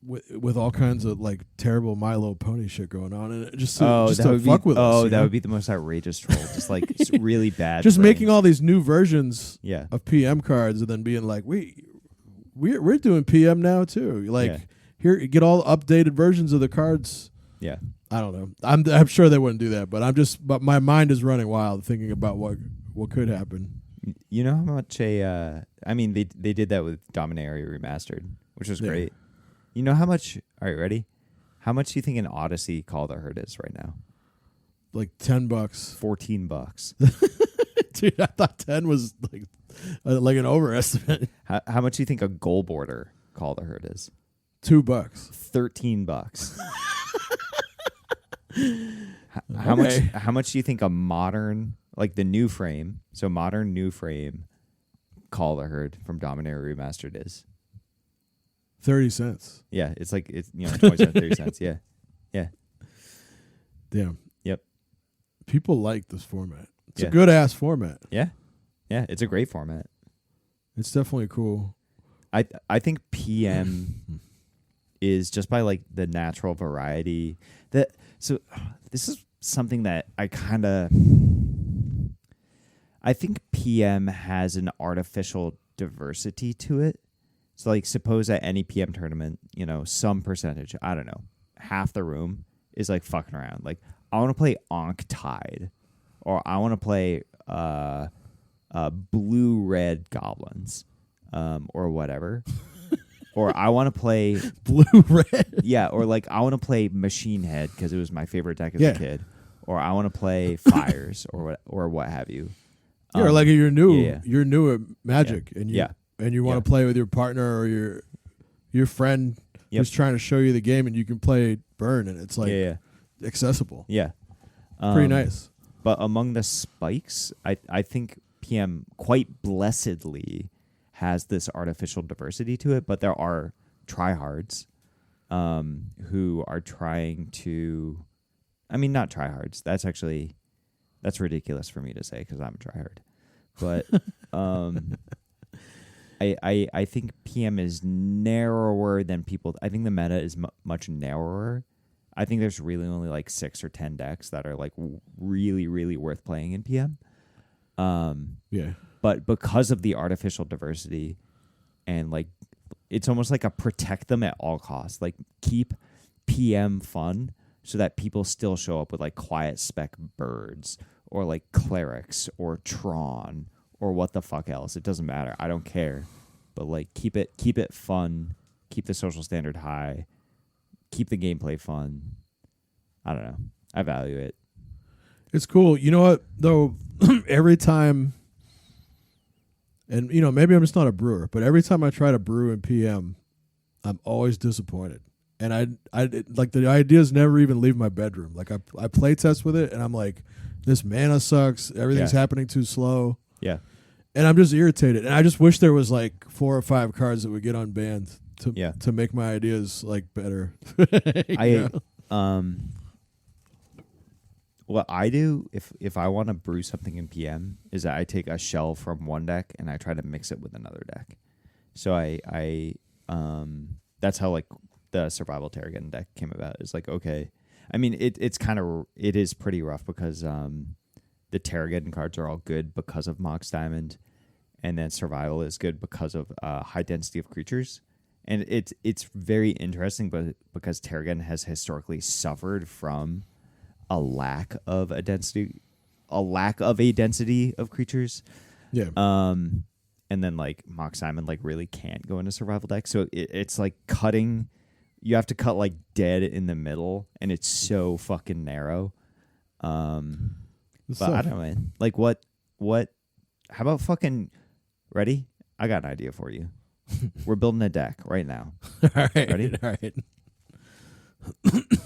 with all kinds of like terrible My Little Pony shit going on, and just to fuck with us. Oh, that would be the most outrageous troll. Just like it's really bad. Just frames. making all these new versions Yeah. of PM cards, and then being like, we're doing PM now too. Like here, get all updated versions of the cards. Yeah. I don't know. I'm sure they wouldn't do that, but my mind is running wild thinking about what could happen. You know how much I mean, they did that with Dominaria Remastered, which was great. You know how much? All right, ready? How much do you think an Odyssey Call the Herd is right now? Like $10. $14. Dude, I thought 10 was like an overestimate. How much do you think a Goal Border Call the Herd is? $2. $13. How much do you think a modern, like the new frame, so modern new frame Call the Herd from Dominaria Remastered is? 30 cents. Yeah, it's like 20 cents, 30 cents. Yeah. Yeah. Damn. Yep. People like this format. It's Yeah. a good ass format. Yeah. Yeah, it's a great format. It's definitely cool. I think PM is just by like the natural variety so this is something that I think PM has an artificial diversity to it. So like suppose at any PM tournament, some percentage, I don't know, half the room is like fucking around. Like I want to play Ankh Tide, or I want to play blue-red goblins, or whatever. Or I want to play blue-red. Yeah, or like I want to play Machine Head because it was my favorite deck as a kid. Or I want to play Fires or what have you. Yeah, or like you're new at Magic, and you want to play with your partner or your friend who's trying to show you the game, and you can play Burn, and it's like accessible. Yeah, pretty nice. But among the spikes, I think PM quite blessedly has this artificial diversity to it, but there are tryhards who are trying to, I mean, not tryhards. That's ridiculous for me to say because I'm a tryhard. But I think PM is narrower than people. I think the meta is much narrower. I think there's really only like 6 or 10 decks that are like really, really worth playing in PM. But because of the artificial diversity and like it's almost like a protect them at all costs. Like keep PM fun so that people still show up with like quiet spec birds or like clerics or Tron or what the fuck else. It doesn't matter. I don't care. But like keep it fun, keep the social standard high, keep the gameplay fun. I don't know. I value it. It's cool. You know what though? Every time, and maybe I'm just not a brewer, but every time I try to brew in PM, I'm always disappointed. And I like the ideas never even leave my bedroom. Like I play test with it, and I'm like, this mana sucks. Everything's happening too slow. Yeah. And I'm just irritated. And I just wish there was like 4 or 5 cards that would get unbanned to make my ideas like better. What I do if I want to brew something in PM is that I take a shell from one deck and I try to mix it with another deck. So I that's how like the Survival Terragon deck came about. It's like, okay, I mean it is pretty rough because the Terragon cards are all good because of Mox Diamond, and then Survival is good because of high density of creatures. And it's very interesting, but because Terragon has historically suffered from a lack of a density of creatures. Yeah. And then like Mox Diamond like really can't go into survival deck. So it's like cutting. You have to cut like dead in the middle, and it's so fucking narrow. But I don't know, man. Like what? How about fucking ready? I got an idea for you. We're building a deck right now. All right. Ready?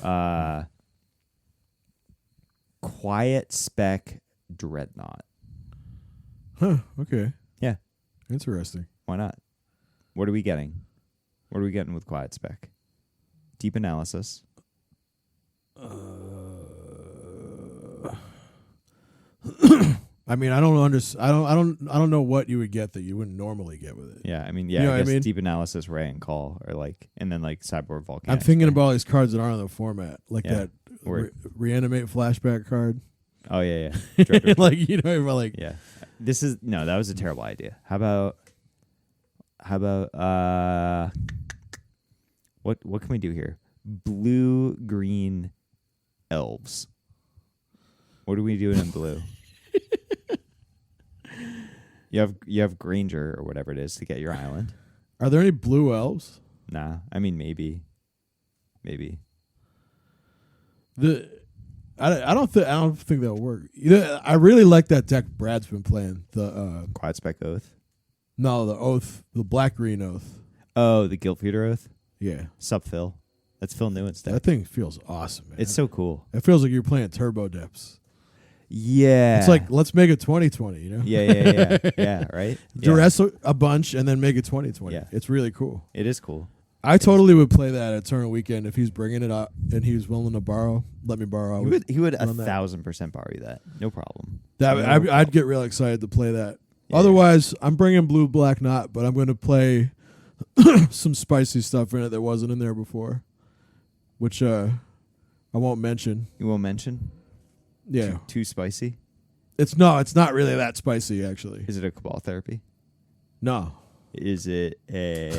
All right. Quiet Spec Dreadnought. Huh. Okay. Yeah. Interesting. Why not? What are we getting? What are we getting with Quiet Spec? Deep analysis. I mean, I don't know what you would get that you wouldn't normally get with it. Yeah, I mean, You know I what I guess mean? deep analysis, ray and call, or like, and then like cyborg volcanic. I'm thinking spray. about all these cards that aren't on the format, like Yeah. that Or- reanimate flashback card. Oh yeah, yeah. Dread- Like, you know, like yeah. That was a terrible idea. How about what can we do here? Blue green elves. What are we doing in blue? You have Granger or whatever it is to get your island. Are there any blue elves? Nah, I mean maybe. I don't think that'll work. You know, I really like that deck Brad's been playing. The Quiet Spec Oath. no, the Oath, the black green Oath. Oh, the Guild Feeder Oath. Yeah, Sup Phil. That's Phil Newent's deck. that thing feels awesome, man. It's so cool. It feels like you're playing Turbo Depths. Yeah. It's like, let's make it 2020, you know? Yeah. Yeah, right? Yeah. Duress a bunch and then make it 2020. Yeah. It's really cool. It is cool. I totally would play that at tournament weekend if he's bringing it up and he was willing to let me borrow. He would run that. 1000% borrow you that. No problem. I'd get real excited to play that. Yeah. Otherwise, I'm bringing Blue Black Knot, but I'm going to play some spicy stuff in it that wasn't in there before, which I won't mention. You won't mention? Yeah, Too spicy? it's not really that spicy actually. Is it a Cabal Therapy? No, Is it a...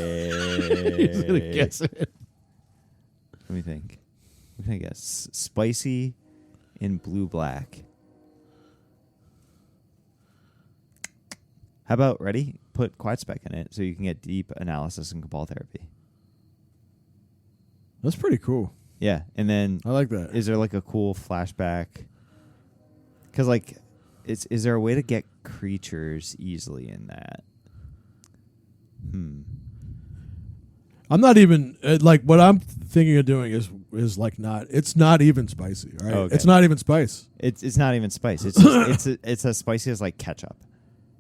he's gonna guess it. Let me think. What can I guess? Spicy in blue-black. How about, ready? Put Quiet Spec in it so you can get deep analysis and Cabal Therapy. That's pretty cool. Yeah, and then I like that. is there like a cool flashback? Because like, is there a way to get creatures easily in that? I'm not even like what I'm thinking of doing is like not. It's not even spicy. All right, Okay. It's not even spice. It's not even spice. It's just, it's as spicy as like ketchup.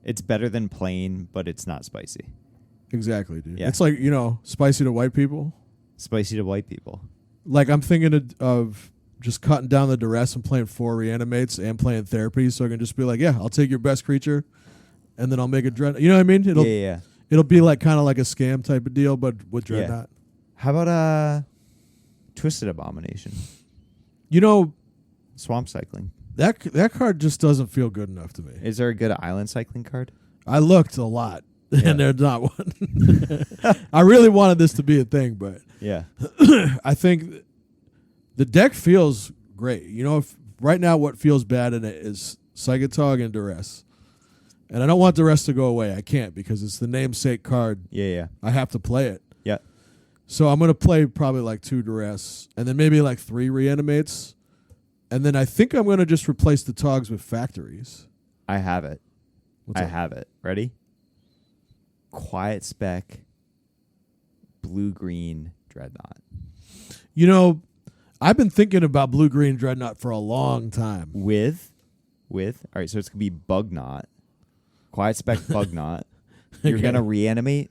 It's better than plain, but it's not spicy. Exactly, dude. Yeah. It's like, you know, spicy to white people. Spicy to white people. Like I'm thinking of just cutting down the duress and playing 4 reanimates and playing therapy, so I can just be like, yeah, I'll take your best creature, and then I'll make a dread. You know what I mean? Yeah. It'll be like kind of like a scam type of deal, but with dreadnought. How about Twisted Abomination? You know, Swamp Cycling. that card just doesn't feel good enough to me. Is there a good island cycling card? I looked a lot, Yeah. and there's not one. I really wanted this to be a thing, but Yeah. I think the deck feels great. You know, if right now what feels bad in it is Psychotog and Duress. And I don't want Duress to go away. I can't because it's the namesake card. Yeah. I have to play it. Yeah. So I'm going to play probably like 2 Duress and then maybe like 3 reanimates. And then I think I'm going to just replace the Togs with factories. I have it. What's I up? have it. Ready? Quiet Spec, blue-green Dreadnought. You know, I've been thinking about blue-green Dreadnought for a long time. With, all right, so it's going to be Bug Knot. Quiet Spec Bug Knot. You're Okay. going to reanimate.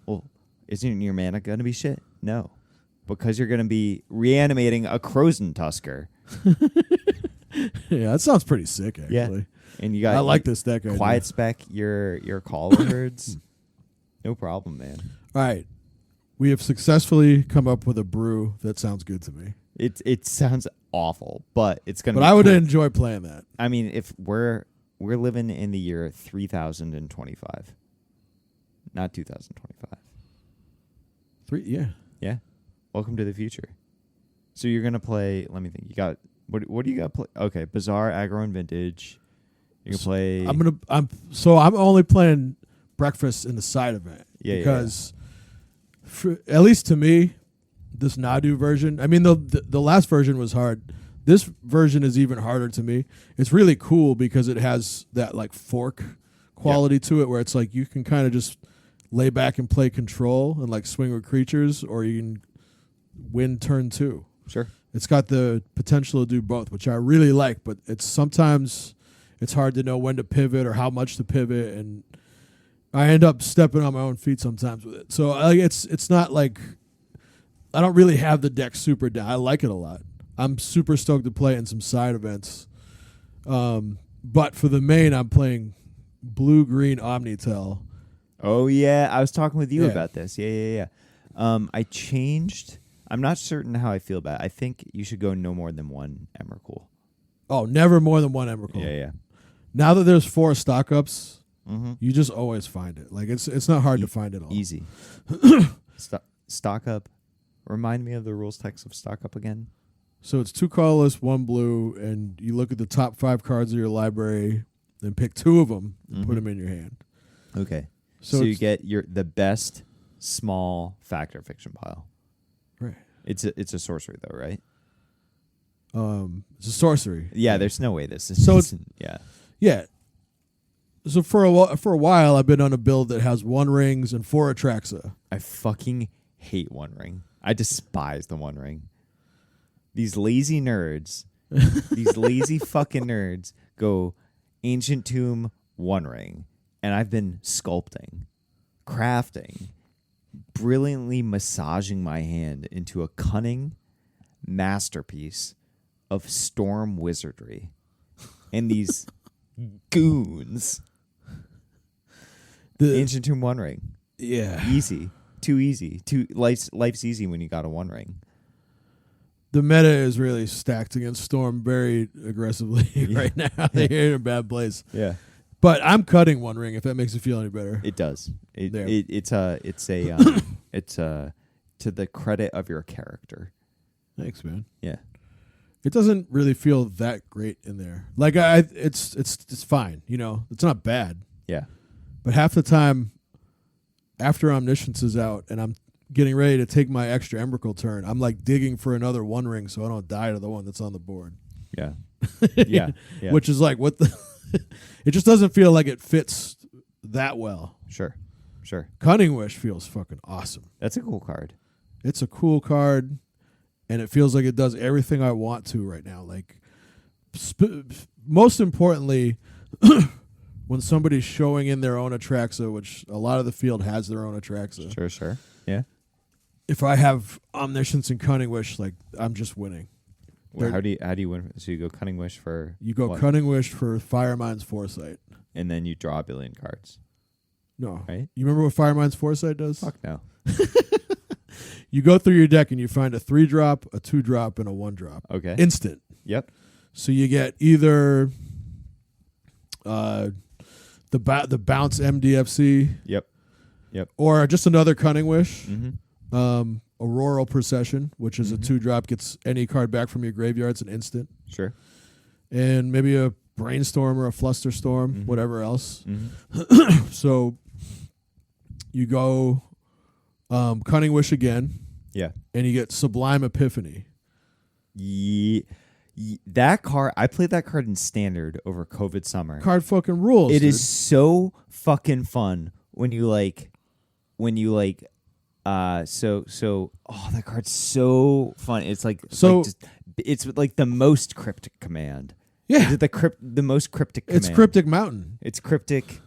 Well, isn't your mana going to be shit? No. Because you're going to be reanimating a Crozen Tusker. Yeah, that sounds pretty sick, actually. Yeah. And you got I like this deck idea. Quiet Spec, your Caller Herds. No problem, man. All right. We have successfully come up with a brew that sounds good to me. It sounds awful, but it's going to But be I would cool. enjoy playing that. I mean, if we're living in the year 3025, not 2025. Yeah. Yeah. Welcome to the future. So you're gonna play. Let me think. You got what do you got? Play? Okay, Bizarre, Aggro, and Vintage. You can play. I'm only playing breakfast in the side event because at least to me, this Nadu version. I mean, the last version was hard. This version is even harder to me. It's really cool because it has that like fork quality to it, where it's like you can kind of just lay back and play control and like swing with creatures, or you can win turn 2. Sure. It's got the potential to do both, which I really like, but sometimes it's hard to know when to pivot or how much to pivot, and I end up stepping on my own feet sometimes with it. So it's not like I don't really have the deck super down. I like it a lot. I'm super stoked to play in some side events. But for the main, I'm playing blue-green Omnitel. Oh, yeah. I was talking with you Yeah. about this. Yeah. I changed. I'm not certain how I feel about it. I think you should go no more than one Emrakul. Oh, never more than one Emrakul. Yeah. Now that there's 4 stock-ups, Mm-hmm. you just always find it. Like it's not hard to find it all. Easy. Stock up. Remind me of the rules text of stock up again. So it's 2 colorless, 1 blue, and you look at the top 5 cards of your library and pick 2 of them and put them in your hand. Okay. So So you it's- get the best small factor fiction pile. Right. It's a sorcery though, right? It's a sorcery. Yeah. There's no way this is. So it's- yeah. Yeah. So for a while, I've been on a build that has 1 rings and 4 Atraxa. I fucking hate One Ring. I despise the One Ring. These lazy nerds, these lazy fucking nerds go Ancient Tomb One Ring, and I've been sculpting, crafting, brilliantly massaging my hand into a cunning masterpiece of storm wizardry, and these goons. Ancient Tomb One Ring. Yeah. Easy. Too easy. Life's easy when you got a One Ring. The meta is really stacked against Storm very aggressively right now. They're in a bad place. Yeah. But I'm cutting 1 ring if that makes you feel any better. It does. There. It's to the credit of your character. Thanks, man. Yeah. It doesn't really feel that great in there. Like it's fine, you know. It's not bad. Yeah. But half the time after Omniscience is out and I'm getting ready to take my extra Emrakul turn, I'm like digging for another 1 ring so I don't die to the one that's on the board. Yeah. Yeah. Which is like what the it just doesn't feel like it fits that well. Sure. Cunning Wish feels fucking awesome. That's a cool card. It's a cool card, and it feels like it does everything I want to right now. Like, most importantly, when somebody's showing in their own Atraxa, which a lot of the field has their own Atraxa. Sure. Yeah. If I have Omniscience and Cunning Wish, like I'm just winning. Well, how do you win? So you go Cunning Wish for You go what? Cunning Wish for Firemind's Foresight. And then you draw a billion cards. No. Right? You remember what Firemind's Foresight does? Fuck no. You go through your deck and you find a 3-drop, a 2-drop, and a 1-drop. Okay. Instant. Yep. So you get either the bounce MDFC. Yep. Or just another Cunning Wish. Mm-hmm. Auroral Procession, which is a 2-drop, gets any card back from your graveyard. It's an instant. Sure. And maybe a Brainstorm or a Flusterstorm, whatever else. Mm-hmm. So you go Cunning Wish again. Yeah. And you get Sublime Epiphany. That card, I played that card in Standard over COVID summer. Card fucking rules. It dude. is so fucking fun when you that card's so fun. It's it's like the most cryptic command. Yeah. Is it the most cryptic command? It's Cryptic Mountain. It's cryptic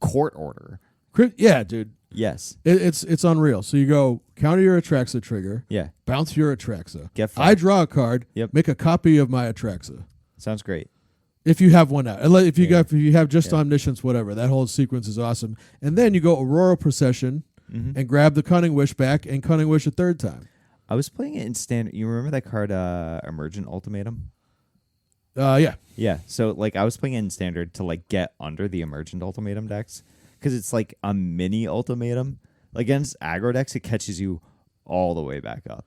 court order. Yeah, dude. Yes. It's unreal. So you go counter your Atraxa trigger. Yeah. Bounce your Atraxa. Get fucked. I draw a card. Yep. Make a copy of my Atraxa. Sounds great. If you have one out. If you have just Omniscience, whatever. That whole sequence is awesome. And then you go Aurora Procession and grab the Cunning Wish back and Cunning Wish a 3rd time. I was playing it in Standard. You remember that card, Emergent Ultimatum? Yeah. Yeah. So I was playing it in Standard to get under the Emergent Ultimatum decks because it's like a mini ultimatum. Against aggro decks, it catches you all the way back up.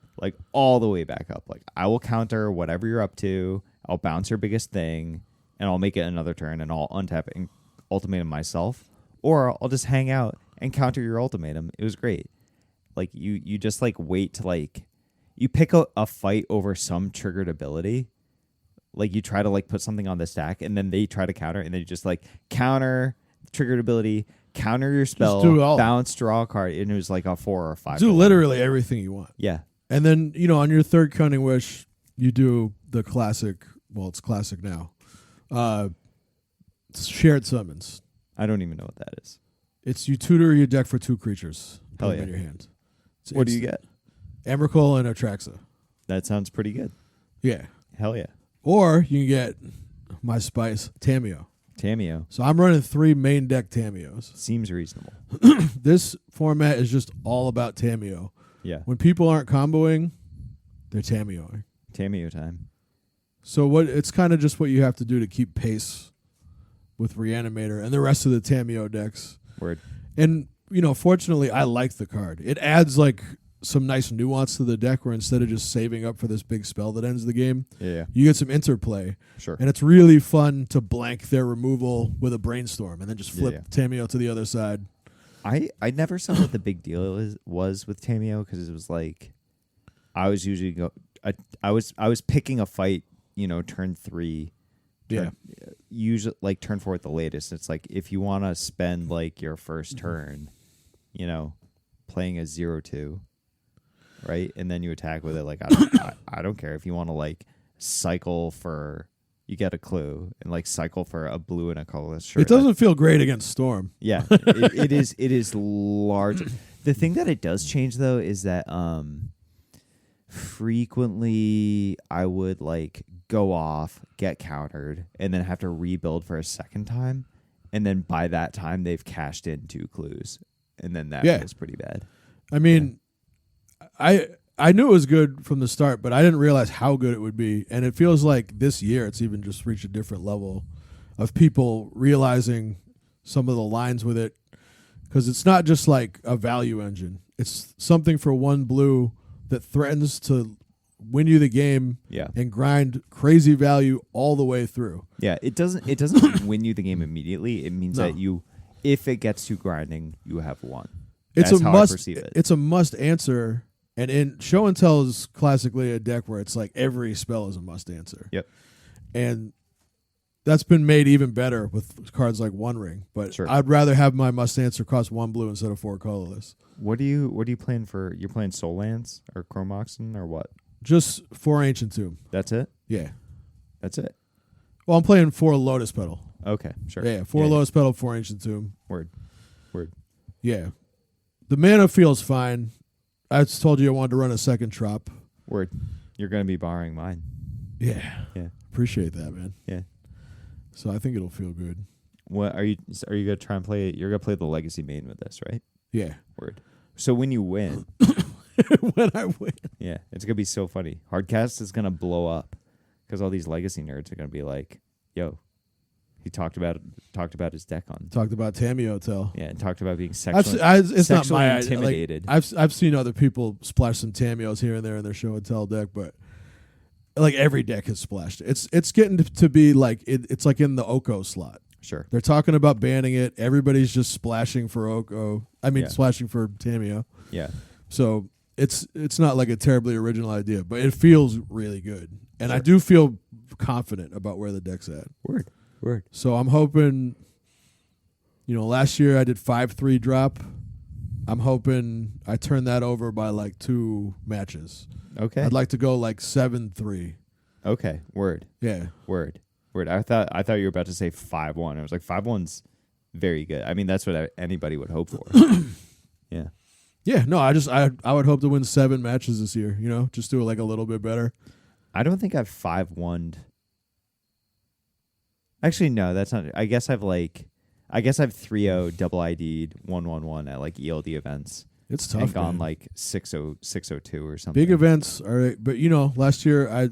All the way back up. I will counter whatever you're up to. I'll bounce your biggest thing, and I'll make it another turn, and I'll untap and ultimatum myself, or I'll just hang out and counter your ultimatum. It was great. You just wait to you pick a fight over some triggered ability. You try to put something on the stack, and then they try to counter, and then you just counter triggered ability, counter your spell, do it all. bounce, draw a card, and it was a 4 or a 5. Do literally everything you want. Yeah. And then, on your third cunning wish, you do the classic. Well, it's classic now. Shared summons. I don't even know what that is. It's you tutor your deck for 2 creatures. Put Hell them yeah. in your hand. What do you get? Emrakul and Atraxa. That sounds pretty good. Yeah. Hell yeah. Or you can get my spice, Tamiyo. Tamiyo. So I'm running 3 main deck Tamiyos. Seems reasonable. This format is just all about Tamiyo. Yeah. When people aren't comboing, they're Tamiyoing. Tamiyo time. So it's kind of just what you have to do to keep pace with Reanimator and the rest of the Tamiyo decks. Word. And, fortunately, I like the card. It adds, some nice nuance to the deck where instead of just saving up for this big spell that ends the game, Yeah. you get some interplay. Sure. And it's really fun to blank their removal with a Brainstorm and then just flip Yeah. Tamiyo to the other side. I never saw what the big deal was with Tamiyo because it was like I was usually I was picking a fight, turn 3. Usually turn 4 at the latest. It's like if you want to spend your first turn, playing a 0/2, right? And then you attack with it I don't care if you want to cycle for you get a clue and cycle for a blue and a colorless. Sure, it doesn't feel great against Storm. Yeah, it is large. The thing that it does change though is that frequently I would go off, get countered, and then have to rebuild for a second time, and then by that time they've cashed in 2 clues, and then that feels pretty bad. I mean, I knew it was good from the start, but I didn't realize how good it would be. And it feels like this year it's even just reached a different level of people realizing some of the lines with it. Because it's not just a value engine. It's something for 1 blue that threatens to win you the game and grind crazy value all the way through. Yeah, it doesn't win you the game immediately. It means that if it gets to grinding, you have won. That's how I perceive it. It's a must answer. And in Show and Tell is classically a deck where it's every spell is a must answer. Yep. And that's been made even better with cards like One Ring. But sure. I'd rather have my must answer cost 1 blue instead of 4 colorless. What are you playing for? You're playing Soul Lands or Chrome Oxen or what? Just 4 Ancient Tomb. That's it? Yeah. That's it. Well, I'm playing 4 Lotus Petal. Okay, sure. Yeah, 4 Lotus Petal, 4 Ancient Tomb. Word. Yeah. The mana feels fine. I just told you I wanted to run a second Trop. Word. You're going to be borrowing mine. Yeah. Yeah. Appreciate that, man. Yeah. So I think it'll feel good. What are you going to try and play? You're going to play the Legacy main with this, right? Yeah. Word. So when you win. When I win. Yeah. It's going to be so funny. Hardcast is going to blow up because all these Legacy nerds are going to be like, yo, he talked about his deck on. Talked about Tamiyo Tell. Yeah, and talked about being sexually it's not my intimidated. I've seen other people splash some Tamiyos here and there in their Show and Tell deck, but every deck has splashed. It's getting to be it's in the Oko slot. Sure. They're talking about banning it. Everybody's just splashing for Oko. Splashing for Tamiyo. Yeah. So it's not a terribly original idea, but it feels really good. And sure. I do feel confident about where the deck's at. Word. So I'm hoping, last year I did 5-3 drop. I'm hoping I turn that over by 2 matches. Okay. I'd like to go 7-3. Okay. Word. Yeah. Word. I thought you were about to say 5-1. I was like 5-1's very good. I mean, that's what anybody would hope for. Yeah. Yeah. No, I would hope to win 7 matches this year. Just do it a little bit better. I don't think I've 5-1'd. Actually, no, that's not. I guess I've 3-0 double ID'd 1-1-1 at ELD events. It's tough. And gone man. 6-0, 6-0-2 or something. Big events are right, but last year I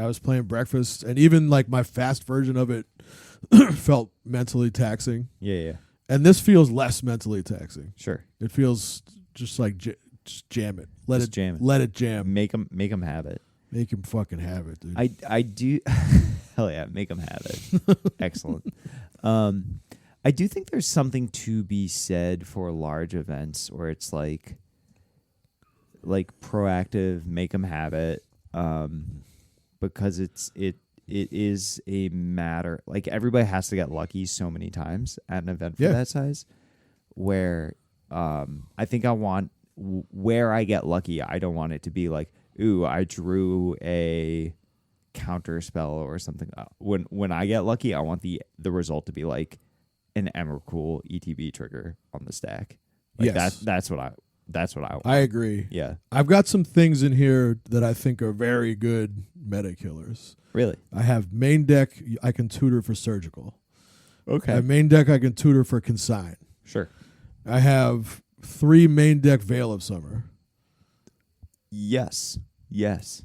was playing breakfast, and even my fast version of it felt mentally taxing. Yeah. And this feels less mentally taxing. Sure. It feels just just jam it. Let it jam it. Let it jam. Make them have it. Make him fucking have it, dude. I do. Hell yeah, make them have it. Excellent. I do think there's something to be said for large events where it's proactive, make them have it, because it is a matter everybody has to get lucky so many times at an event for that size. Where I think I want where I get lucky, I don't want it to be like, ooh, I drew a counter spell or something. When I get lucky, I want the result to be like an Emrakul ETB trigger on the stack. Like Yes. that's what I want. I agree. Yeah. I've got some things in here that I think are very good meta killers. Really? I have main deck I can tutor for surgical. Okay. I have main deck I can tutor for consign. Sure. I have 3 main deck Veil of Summer. Yes.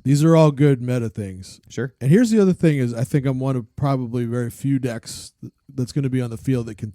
These are all good meta things. Sure. And here's the other thing is I think I'm one of probably very few decks that's going to be on the field that can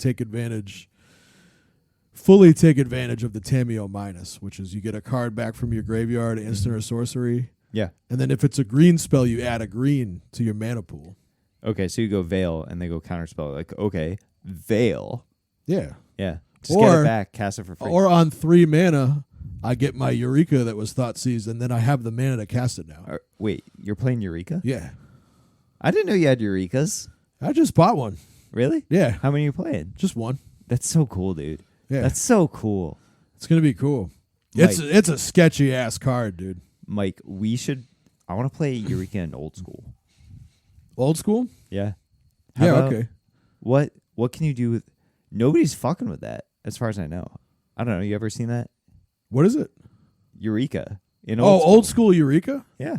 fully take advantage of the Tameo minus, which is you get a card back from your graveyard, instant or sorcery. Yeah. And then if it's a green spell, you add a green to your mana pool. Okay, so you go Veil and they go counterspell. Like, okay, Veil. Yeah. Yeah. Just get it back, cast it for free. Or on 3 mana, I get my Eureka that was thought seized, and then I have the mana to cast it now. Wait, you're playing Eureka? Yeah. I didn't know you had Eurekas. I just bought one. Really? Yeah. How many are you playing? Just one. That's so cool, dude. Yeah. That's so cool. It's going to be cool. Mike. It's a sketchy ass card, dude. Mike, I want to play Eureka in old school. Old school? Yeah. Yeah, about- okay. What can you do with... Nobody's fucking with that, as far as I know. I don't know. You ever seen that? What is it? Eureka. In Old school Eureka? Yeah.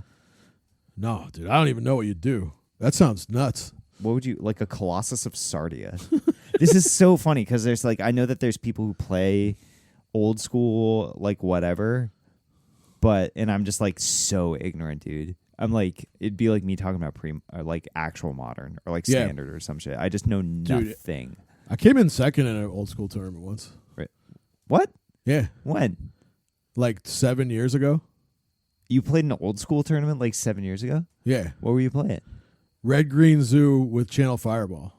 No, dude, I don't even know what you do. That sounds nuts. What would you... Like a Colossus of Sardia. This is so funny because there's like... I know that there's people who play old school, like whatever, and I'm just like so ignorant, dude. I'm like... It'd be like me talking about like actual modern or like standard or some shit. I just know nothing. I came in second in an old school tournament once. Right. What? Yeah. When? Like 7 years ago. You played an old school tournament like 7 years ago? Yeah. What were you playing? Red Green Zoo with Channel Fireball.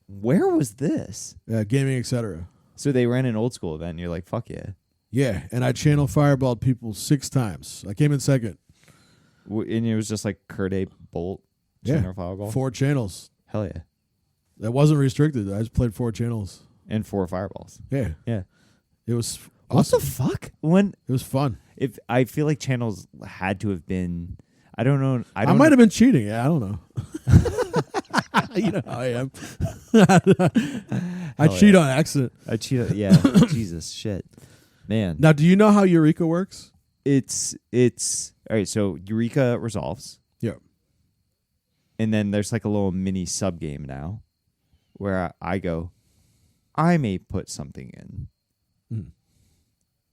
Where was this? Gaming, etc. So they ran an old school event and you're like, fuck yeah. Yeah, and I Channel Fireballed people 6 times. I came in second. And it was just like Kurde Bolt, Channel Fireball? 4 channels. Hell yeah. That wasn't restricted. I just played 4 channels. And 4 fireballs. Yeah. Yeah. It was What awesome. the fuck? When It was fun. if I feel like channels had to have been... I don't know. I might have been cheating. Yeah, I don't know. You know how I am. I cheat on accident. I cheated. Yeah. Jesus shit. Man. Now, do you know how Eureka works? It's all right, so Eureka resolves. Yeah. And then there's like a little mini sub game now where I go, I may put something in. Mm.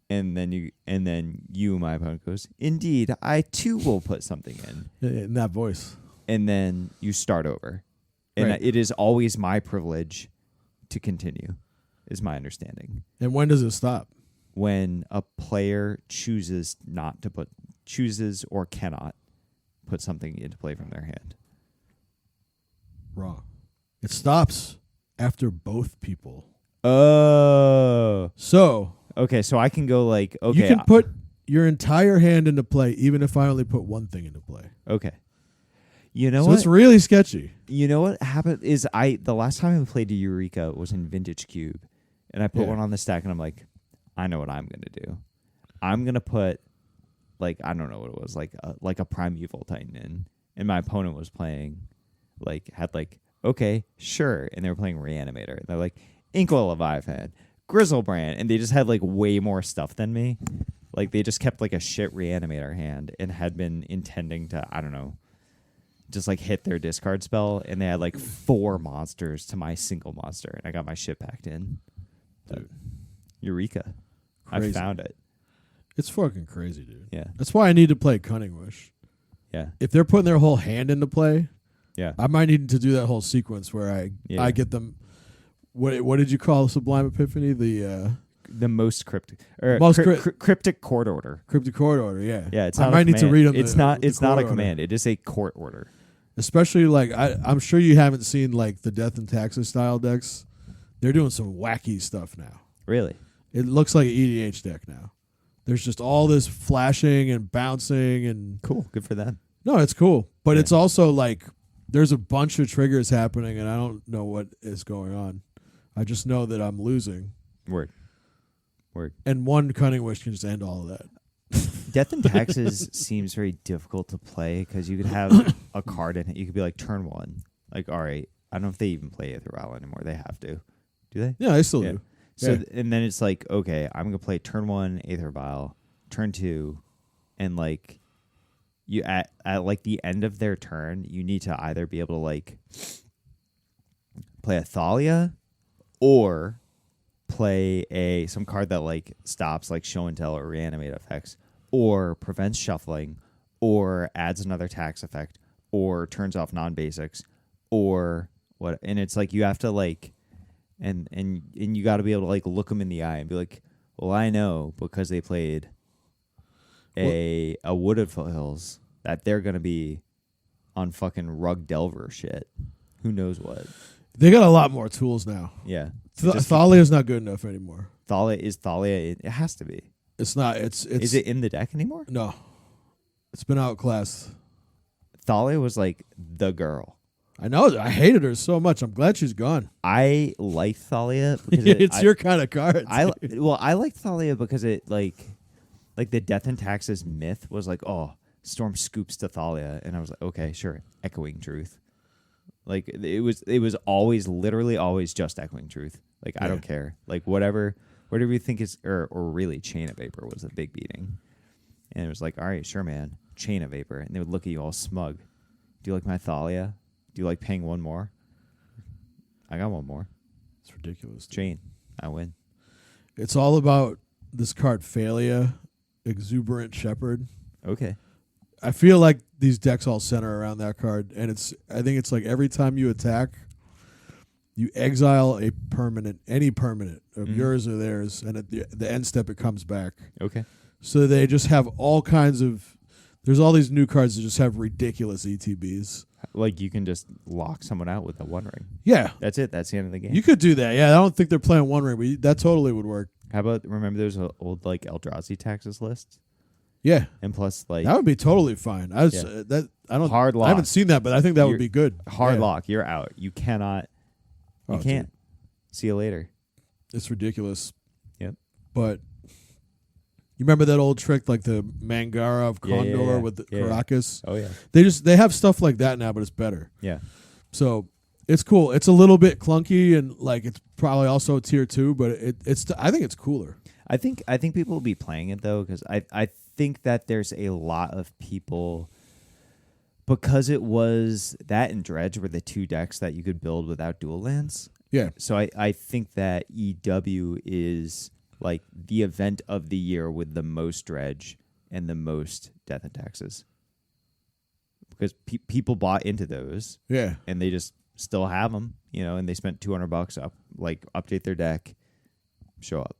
And then you, my opponent, goes, indeed, I too will put something in. In that voice. And then you start over. And Right. it is always my privilege to continue, is my understanding. And when does it stop? When a player chooses or cannot put something into play from their hand. Wrong. It stops after both people. Oh. So Okay, so I can go like, okay. you can put your entire hand into play, even if I only put one thing into play. Okay. You know So what? it's really sketchy. You know what happened is the last time I played a Eureka was in Vintage Cube, and I put Yeah. one on the stack, and I'm like, I know what I'm gonna do. I'm gonna put like I don't know what it was like a Primeval Titan in, and my opponent was playing had okay sure, and they were playing Reanimator, and they're like Inkwell Leviathan, Grizzlebrand, and they just had like way more stuff than me. Like they just kept like a shit Reanimator hand and had been intending to I don't know. Just like hit their discard spell, and they had like 4 monsters to my single monster, and I got my shit packed in. Dude. Eureka. Crazy. I found it. It's fucking crazy, dude. Yeah. That's why I need to play Cunning Wish. Yeah. If they're putting their whole hand into play, Yeah. I might need to do that whole sequence where I get them. What did you call Sublime Epiphany? The most cryptic or Most cryptic court order. Cryptic Court Order, yeah. Yeah, it's I not might a need to command. read them. It's the not court a order. command. It is a court order. Especially like I'm sure you haven't seen like the Death and Taxes style decks. They're doing some wacky stuff now. Really? It looks like an EDH deck now. There's just all this flashing and bouncing and Cool. Good for them. no, it's cool, but Yeah. it's also like there's a bunch of triggers happening, and I don't know what is going on. I just know that I'm losing. Word. Word. And one Cunning Wish can just end all of that. Death and Taxes seems very difficult to play because you could have a card in it. You could be like turn 1. Like, all right, I don't know if they even play Aether Vial anymore. They have to. Do they? Yeah, I still Yeah. do. So Yeah. and then it's like, okay, I'm gonna play turn 1 Aether Vial, turn 2, and like you at like the end of their turn, you need to either be able to like play a Thalia or play some card that like stops like show and tell or reanimate effects, or prevents shuffling, or adds another tax effect, or turns off non-basics, or what. And it's like you have to like and you got to be able to like look them in the eye and be like, well, I know because they played a Wooded Hills that they're gonna be on fucking Rug Delver shit. Who knows what? They got a lot more tools now. Yeah. Thalia is not good enough anymore. Thalia. It has to be. It's not. It's. Is it in the deck anymore? No. It's been outclassed. Thalia was like the girl. I know. I hated her so much. I'm glad she's gone. I like Thalia because It's your kind of card. I like Thalia because it like the Death and Taxes myth was like, oh, Storm scoops to Thalia, and I was like, okay, sure, Echoing Truth. Like it was always literally always just Echoing Truth. Like I don't care. Like whatever you think is or really Chain of Vapor was a big beating. And it was like, all right, sure, man, Chain of Vapor. And they would look at you all smug. Do you like my Thalia? Do you like paying one more? I got one more. It's ridiculous. Chain. I win. It's all about this card, Phalia, Exuberant Shepherd. Okay. I feel like these decks all center around that card, and I think it's like every time you attack, you exile any permanent of yours or theirs, and at the end step it comes back. Okay. So they just have all kinds of. There's all these new cards that just have ridiculous ETBs. Like you can just lock someone out with a One Ring. Yeah, That's it. That's the end of the game. you could do that. Yeah, I don't think they're playing One Ring, but that totally would work. How about remember those old like Eldrazi taxes lists? Yeah, And plus like that would be totally fine. I Hard lock. I haven't seen that, but I think that would You're- be good. hard Yeah. lock, you're out. You cannot. You Oh, can't. See you later. It's ridiculous. Yep. But you remember that old trick, like the Mangara of Yeah, Condor yeah, yeah. with the Yeah, yeah. Caracas? Oh yeah. They have stuff like that now, but it's better. Yeah. So it's cool. It's a little bit clunky and like it's probably also tier 2, but I think it's cooler. I think people will be playing it though because I think that there's a lot of people because it was that and Dredge were the two decks that you could build without dual lands. Yeah. So I think that EW is like the event of the year with the most Dredge and the most Death and Taxes because people bought into those Yeah. and they just still have them, and they spent $200 update their deck, show up.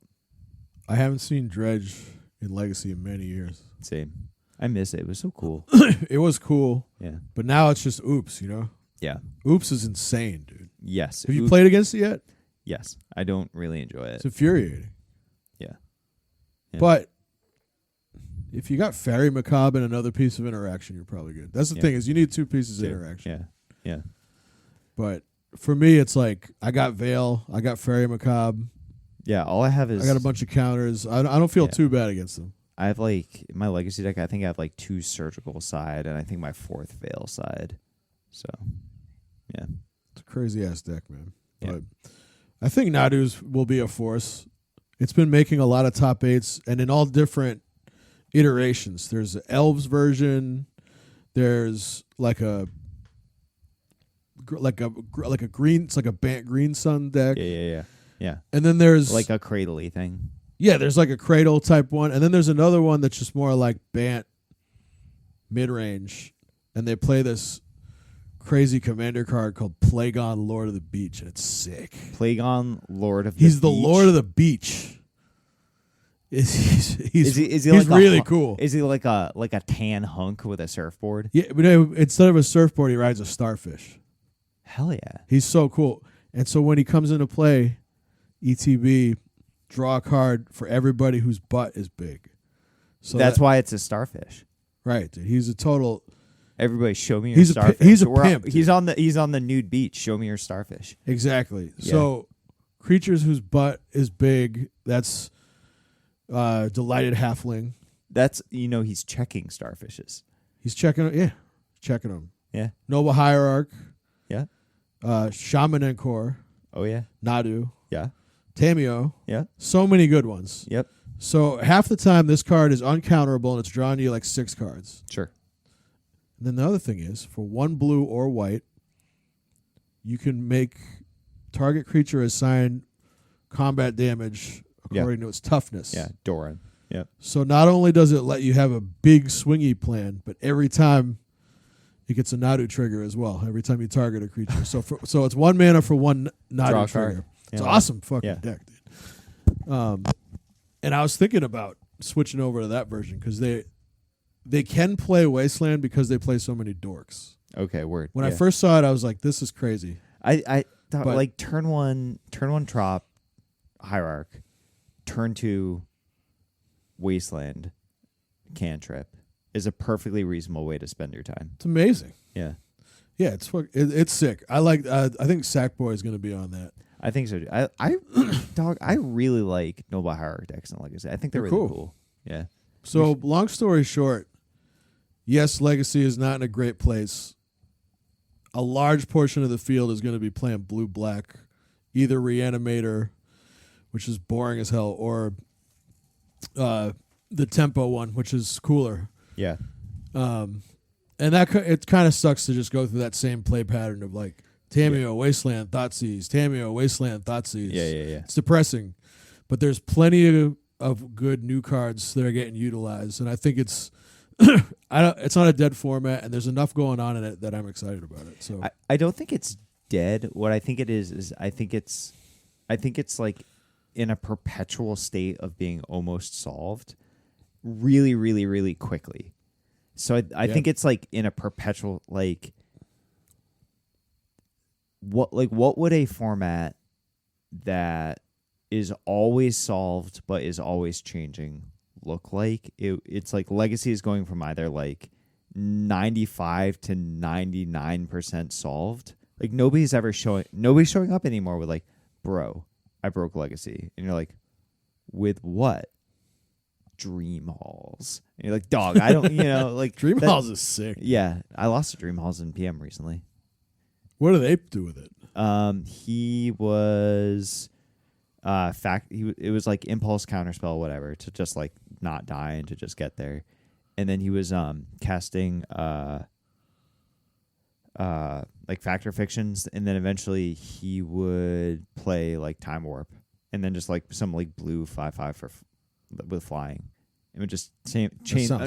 I haven't seen Dredge in Legacy in many years. Same. I miss it. It was so cool. It was cool, Yeah. but now it's just Oops, Yeah. Oops is insane, dude. Yes. Have you played against it yet? Yes. I don't really enjoy it. It's infuriating. Yeah. Yeah. But if you got Fairy Macabre and another piece of interaction, you're probably good. That's the Yeah. thing is you need 2 pieces of Dude, interaction. Yeah. Yeah. But for me, it's like I got Veil, I got Fairy Macabre, Yeah. All I have is I got a bunch of counters. I don't feel Yeah. too bad against them. I have like in my legacy deck. I think I have like 2 surgical side, and I think my 4th veil side. So, yeah, It's a crazy ass deck, man. Yeah. But I think Nadu's will be a force. It's been making a lot of top 8s, and in all different iterations. There's an Elves version. There's like a green. It's like a green sun deck. yeah. And then there's Like a cradly thing. Yeah, there's like a Cradle type one. And then there's another one that's just more like Bant mid-range. And they play this crazy commander card called Plagon Lord of the Beach, and it's sick. Plagon Lord of the He's the Beach. Lord of the Beach. He's Is he he's like really a, cool. Is he like a tan hunk with a surfboard? Yeah, but no, instead of a surfboard, he rides a starfish. Hell yeah. He's so cool. And so when he comes into play, ETB, draw a card for everybody whose butt is big. So That's why it's a starfish. right, dude. He's a total. Everybody, show me your He's a starfish. he's a We're pimp, he's dude. on the nude beach. Show me your starfish. Exactly. Yeah. So creatures whose butt is big, that's Delighted Halfling. That's he's checking starfishes. He's checking them. Yeah. Noble Hierarch. Yeah. Shaman Encore. Oh yeah. Nadu. Yeah. Tamio. Yeah. So many good ones. Yep. So half the time this card is uncounterable and it's drawing you like 6 cards. Sure. And then the other thing is, for 1 blue or white, you can make target creature assign combat damage according to its toughness. Yeah. Doran. Yep. So not only does it let you have a big swingy plan, but every time it gets a Nadu trigger as well. Every time you target a creature. So it's 1 mana for 1 Nadu Draw trigger. card. It's Yeah. awesome fucking deck, dude. And I was thinking about switching over to that version because they can play Wasteland because they play so many dorks. Okay. Word. When I first saw it, I was like, "This is crazy." I thought But- like turn one trop hierarch, turn 2 wasteland cantrip is a perfectly reasonable way to spend your time. It's amazing. Yeah. Yeah, it's sick. I like. I think Sackboy is going to be on that. I think so. I really like Noble Hierarch decks in Legacy. I think they're really cool. Yeah. So long story short, yes, Legacy is not in a great place. A large portion of the field is going to be playing blue-black, either Reanimator, which is boring as hell, or the Tempo one, which is cooler. Yeah. And it kind of sucks to just go through that same play pattern of like Tamio, Wasteland, Thoughtseize, Tamio, Wasteland, Thoughtseize. Yeah. It's depressing, but there's plenty of good new cards that are getting utilized, and I think it's it's not a dead format, and there's enough going on in it that I'm excited about it. So I don't think it's dead. What I think it is I think it's like in a perpetual state of being almost solved really, really, really quickly. So I think it's like in a perpetual what would a format that is always solved but is always changing look like? It's like Legacy is going from either like 95 to 99% solved. Like nobody's showing up anymore with like, bro, I broke Legacy. And you're like, with what? Dream Halls. And you're like, dog, I don't, like Dream Halls is sick. Yeah, I lost to Dream Halls in PM recently. What do they do with it? He was it was like impulse counterspell, whatever, to just like not die and to just get there. And then he was casting like Factor Fictions, and then eventually he would play like Time Warp, and then just like some like blue 5/5 with flying. It would just chain.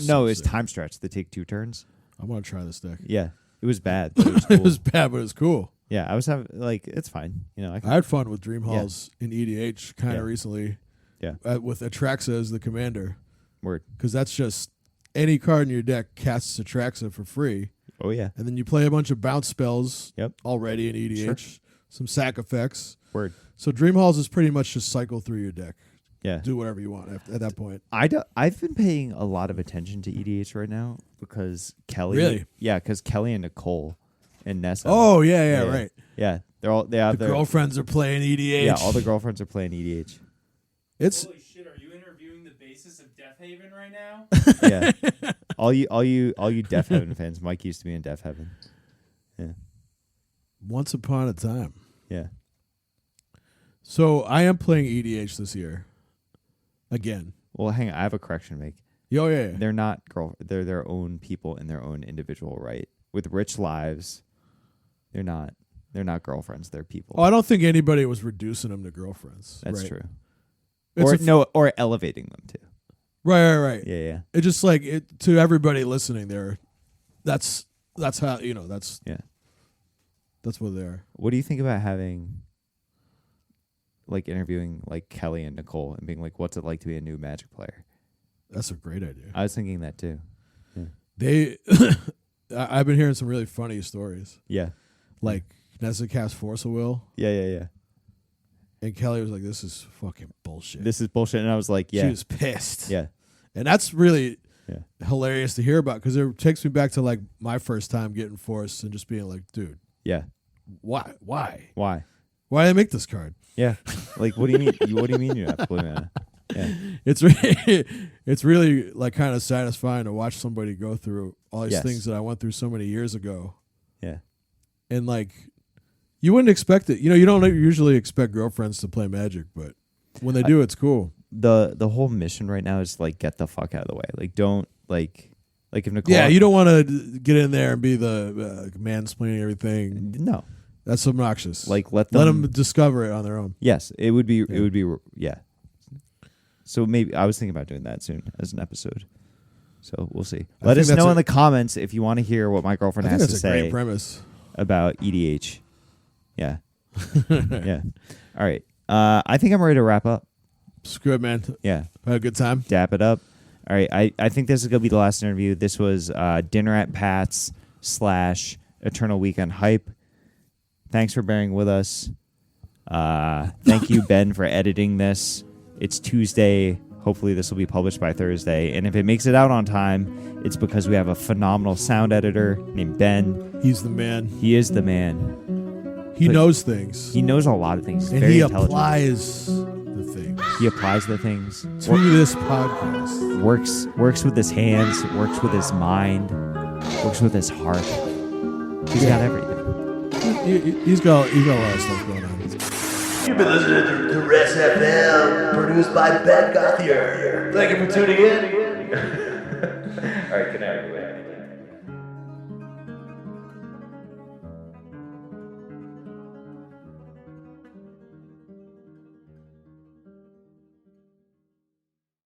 No, it's Time Stretch. They take 2 turns. I want to try this deck. Yeah, it was bad. But it was cool. It was bad, but it was cool. Yeah, I was having like it's fine. I had fun with Dream Halls in EDH kind of recently. Yeah, with Atraxa as the commander. Word, because that's just any card in your deck casts Atraxa for free. Oh yeah, and then you play a bunch of bounce spells. Yep. Already in EDH, some sack effects. Word. So Dream Halls is pretty much just cycle through your deck. Yeah. Do whatever you want at that point. I've been paying a lot of attention to EDH right now because Kelly. Really? Yeah, because Kelly and Nicole and Nessa. Oh yeah, right. Yeah, they have the their girlfriends are playing EDH. Yeah, all the girlfriends are playing EDH. It's holy shit! Are you interviewing the basis of Death Haven right now? Yeah, all you Death Heaven fans. Mike used to be in Death Heaven. Yeah. Once upon a time. Yeah. So I am playing EDH this year. Again. Well, hang on. I have a correction to make. Oh, yeah. They're not they're their own people in their own individual right. With rich lives, they're not girlfriends. They're people. Oh, I don't think anybody was reducing them to girlfriends. That's right? true. Or elevating them to. Right. Yeah. It's just like to everybody listening there. That's how that's what they are. What do you think about having like interviewing like Kelly and Nicole and being like, what's it like to be a new Magic player? That's a great idea. I was thinking that too. Yeah. I've been hearing some really funny stories. Yeah. Like Nessa cast Force of Will. Yeah. And Kelly was like, this is fucking bullshit. This is bullshit. And I was like, yeah. She was pissed. Yeah. And that's really hilarious to hear about because it takes me back to like my first time getting Force and just being like, dude. Yeah. Why? Why Why did they make this card? Yeah. Like, what do you mean? What do you mean you have blue mana? Yeah. It's really like kind of satisfying to watch somebody go through all these Yes. things that I went through so many years ago. Yeah. And like, you wouldn't expect it. You don't usually expect girlfriends to play Magic, but when they do, it's cool. The whole mission right now is like get the fuck out of the way. Like don't like if Nicole. Yeah, you don't want to get in there and be the mansplaining everything. No. That's obnoxious. Like let them them discover it on their own. Yes, it would be. It would be. Yeah. So maybe I was thinking about doing that soon as an episode. So we'll see. Let us know in the comments if you want to hear what my girlfriend has to that's a say great premise about EDH. Yeah. Yeah. All right. I think I'm ready to wrap up. It's good, man. Yeah. Had a good time. Dap it up. All right. I think this is going to be the last interview. This was Dinner at Pat's / Eternal Weekend Hype. Thanks for bearing with us. Thank you, Ben, for editing this. It's Tuesday. Hopefully this will be published by Thursday. And if it makes it out on time, it's because we have a phenomenal sound editor named Ben. He's the man. He is the man. He knows things. He knows a lot of things. He's and very he intelligent. applies the things. He applies the things. To this podcast. Works with his hands. Works with his mind. Works with his heart. He's got everything. He's got a lot of stuff going on. You've been listening to Duress FM, produced by Ben Gothier. Thank you for tuning in. All right, good night, everybody.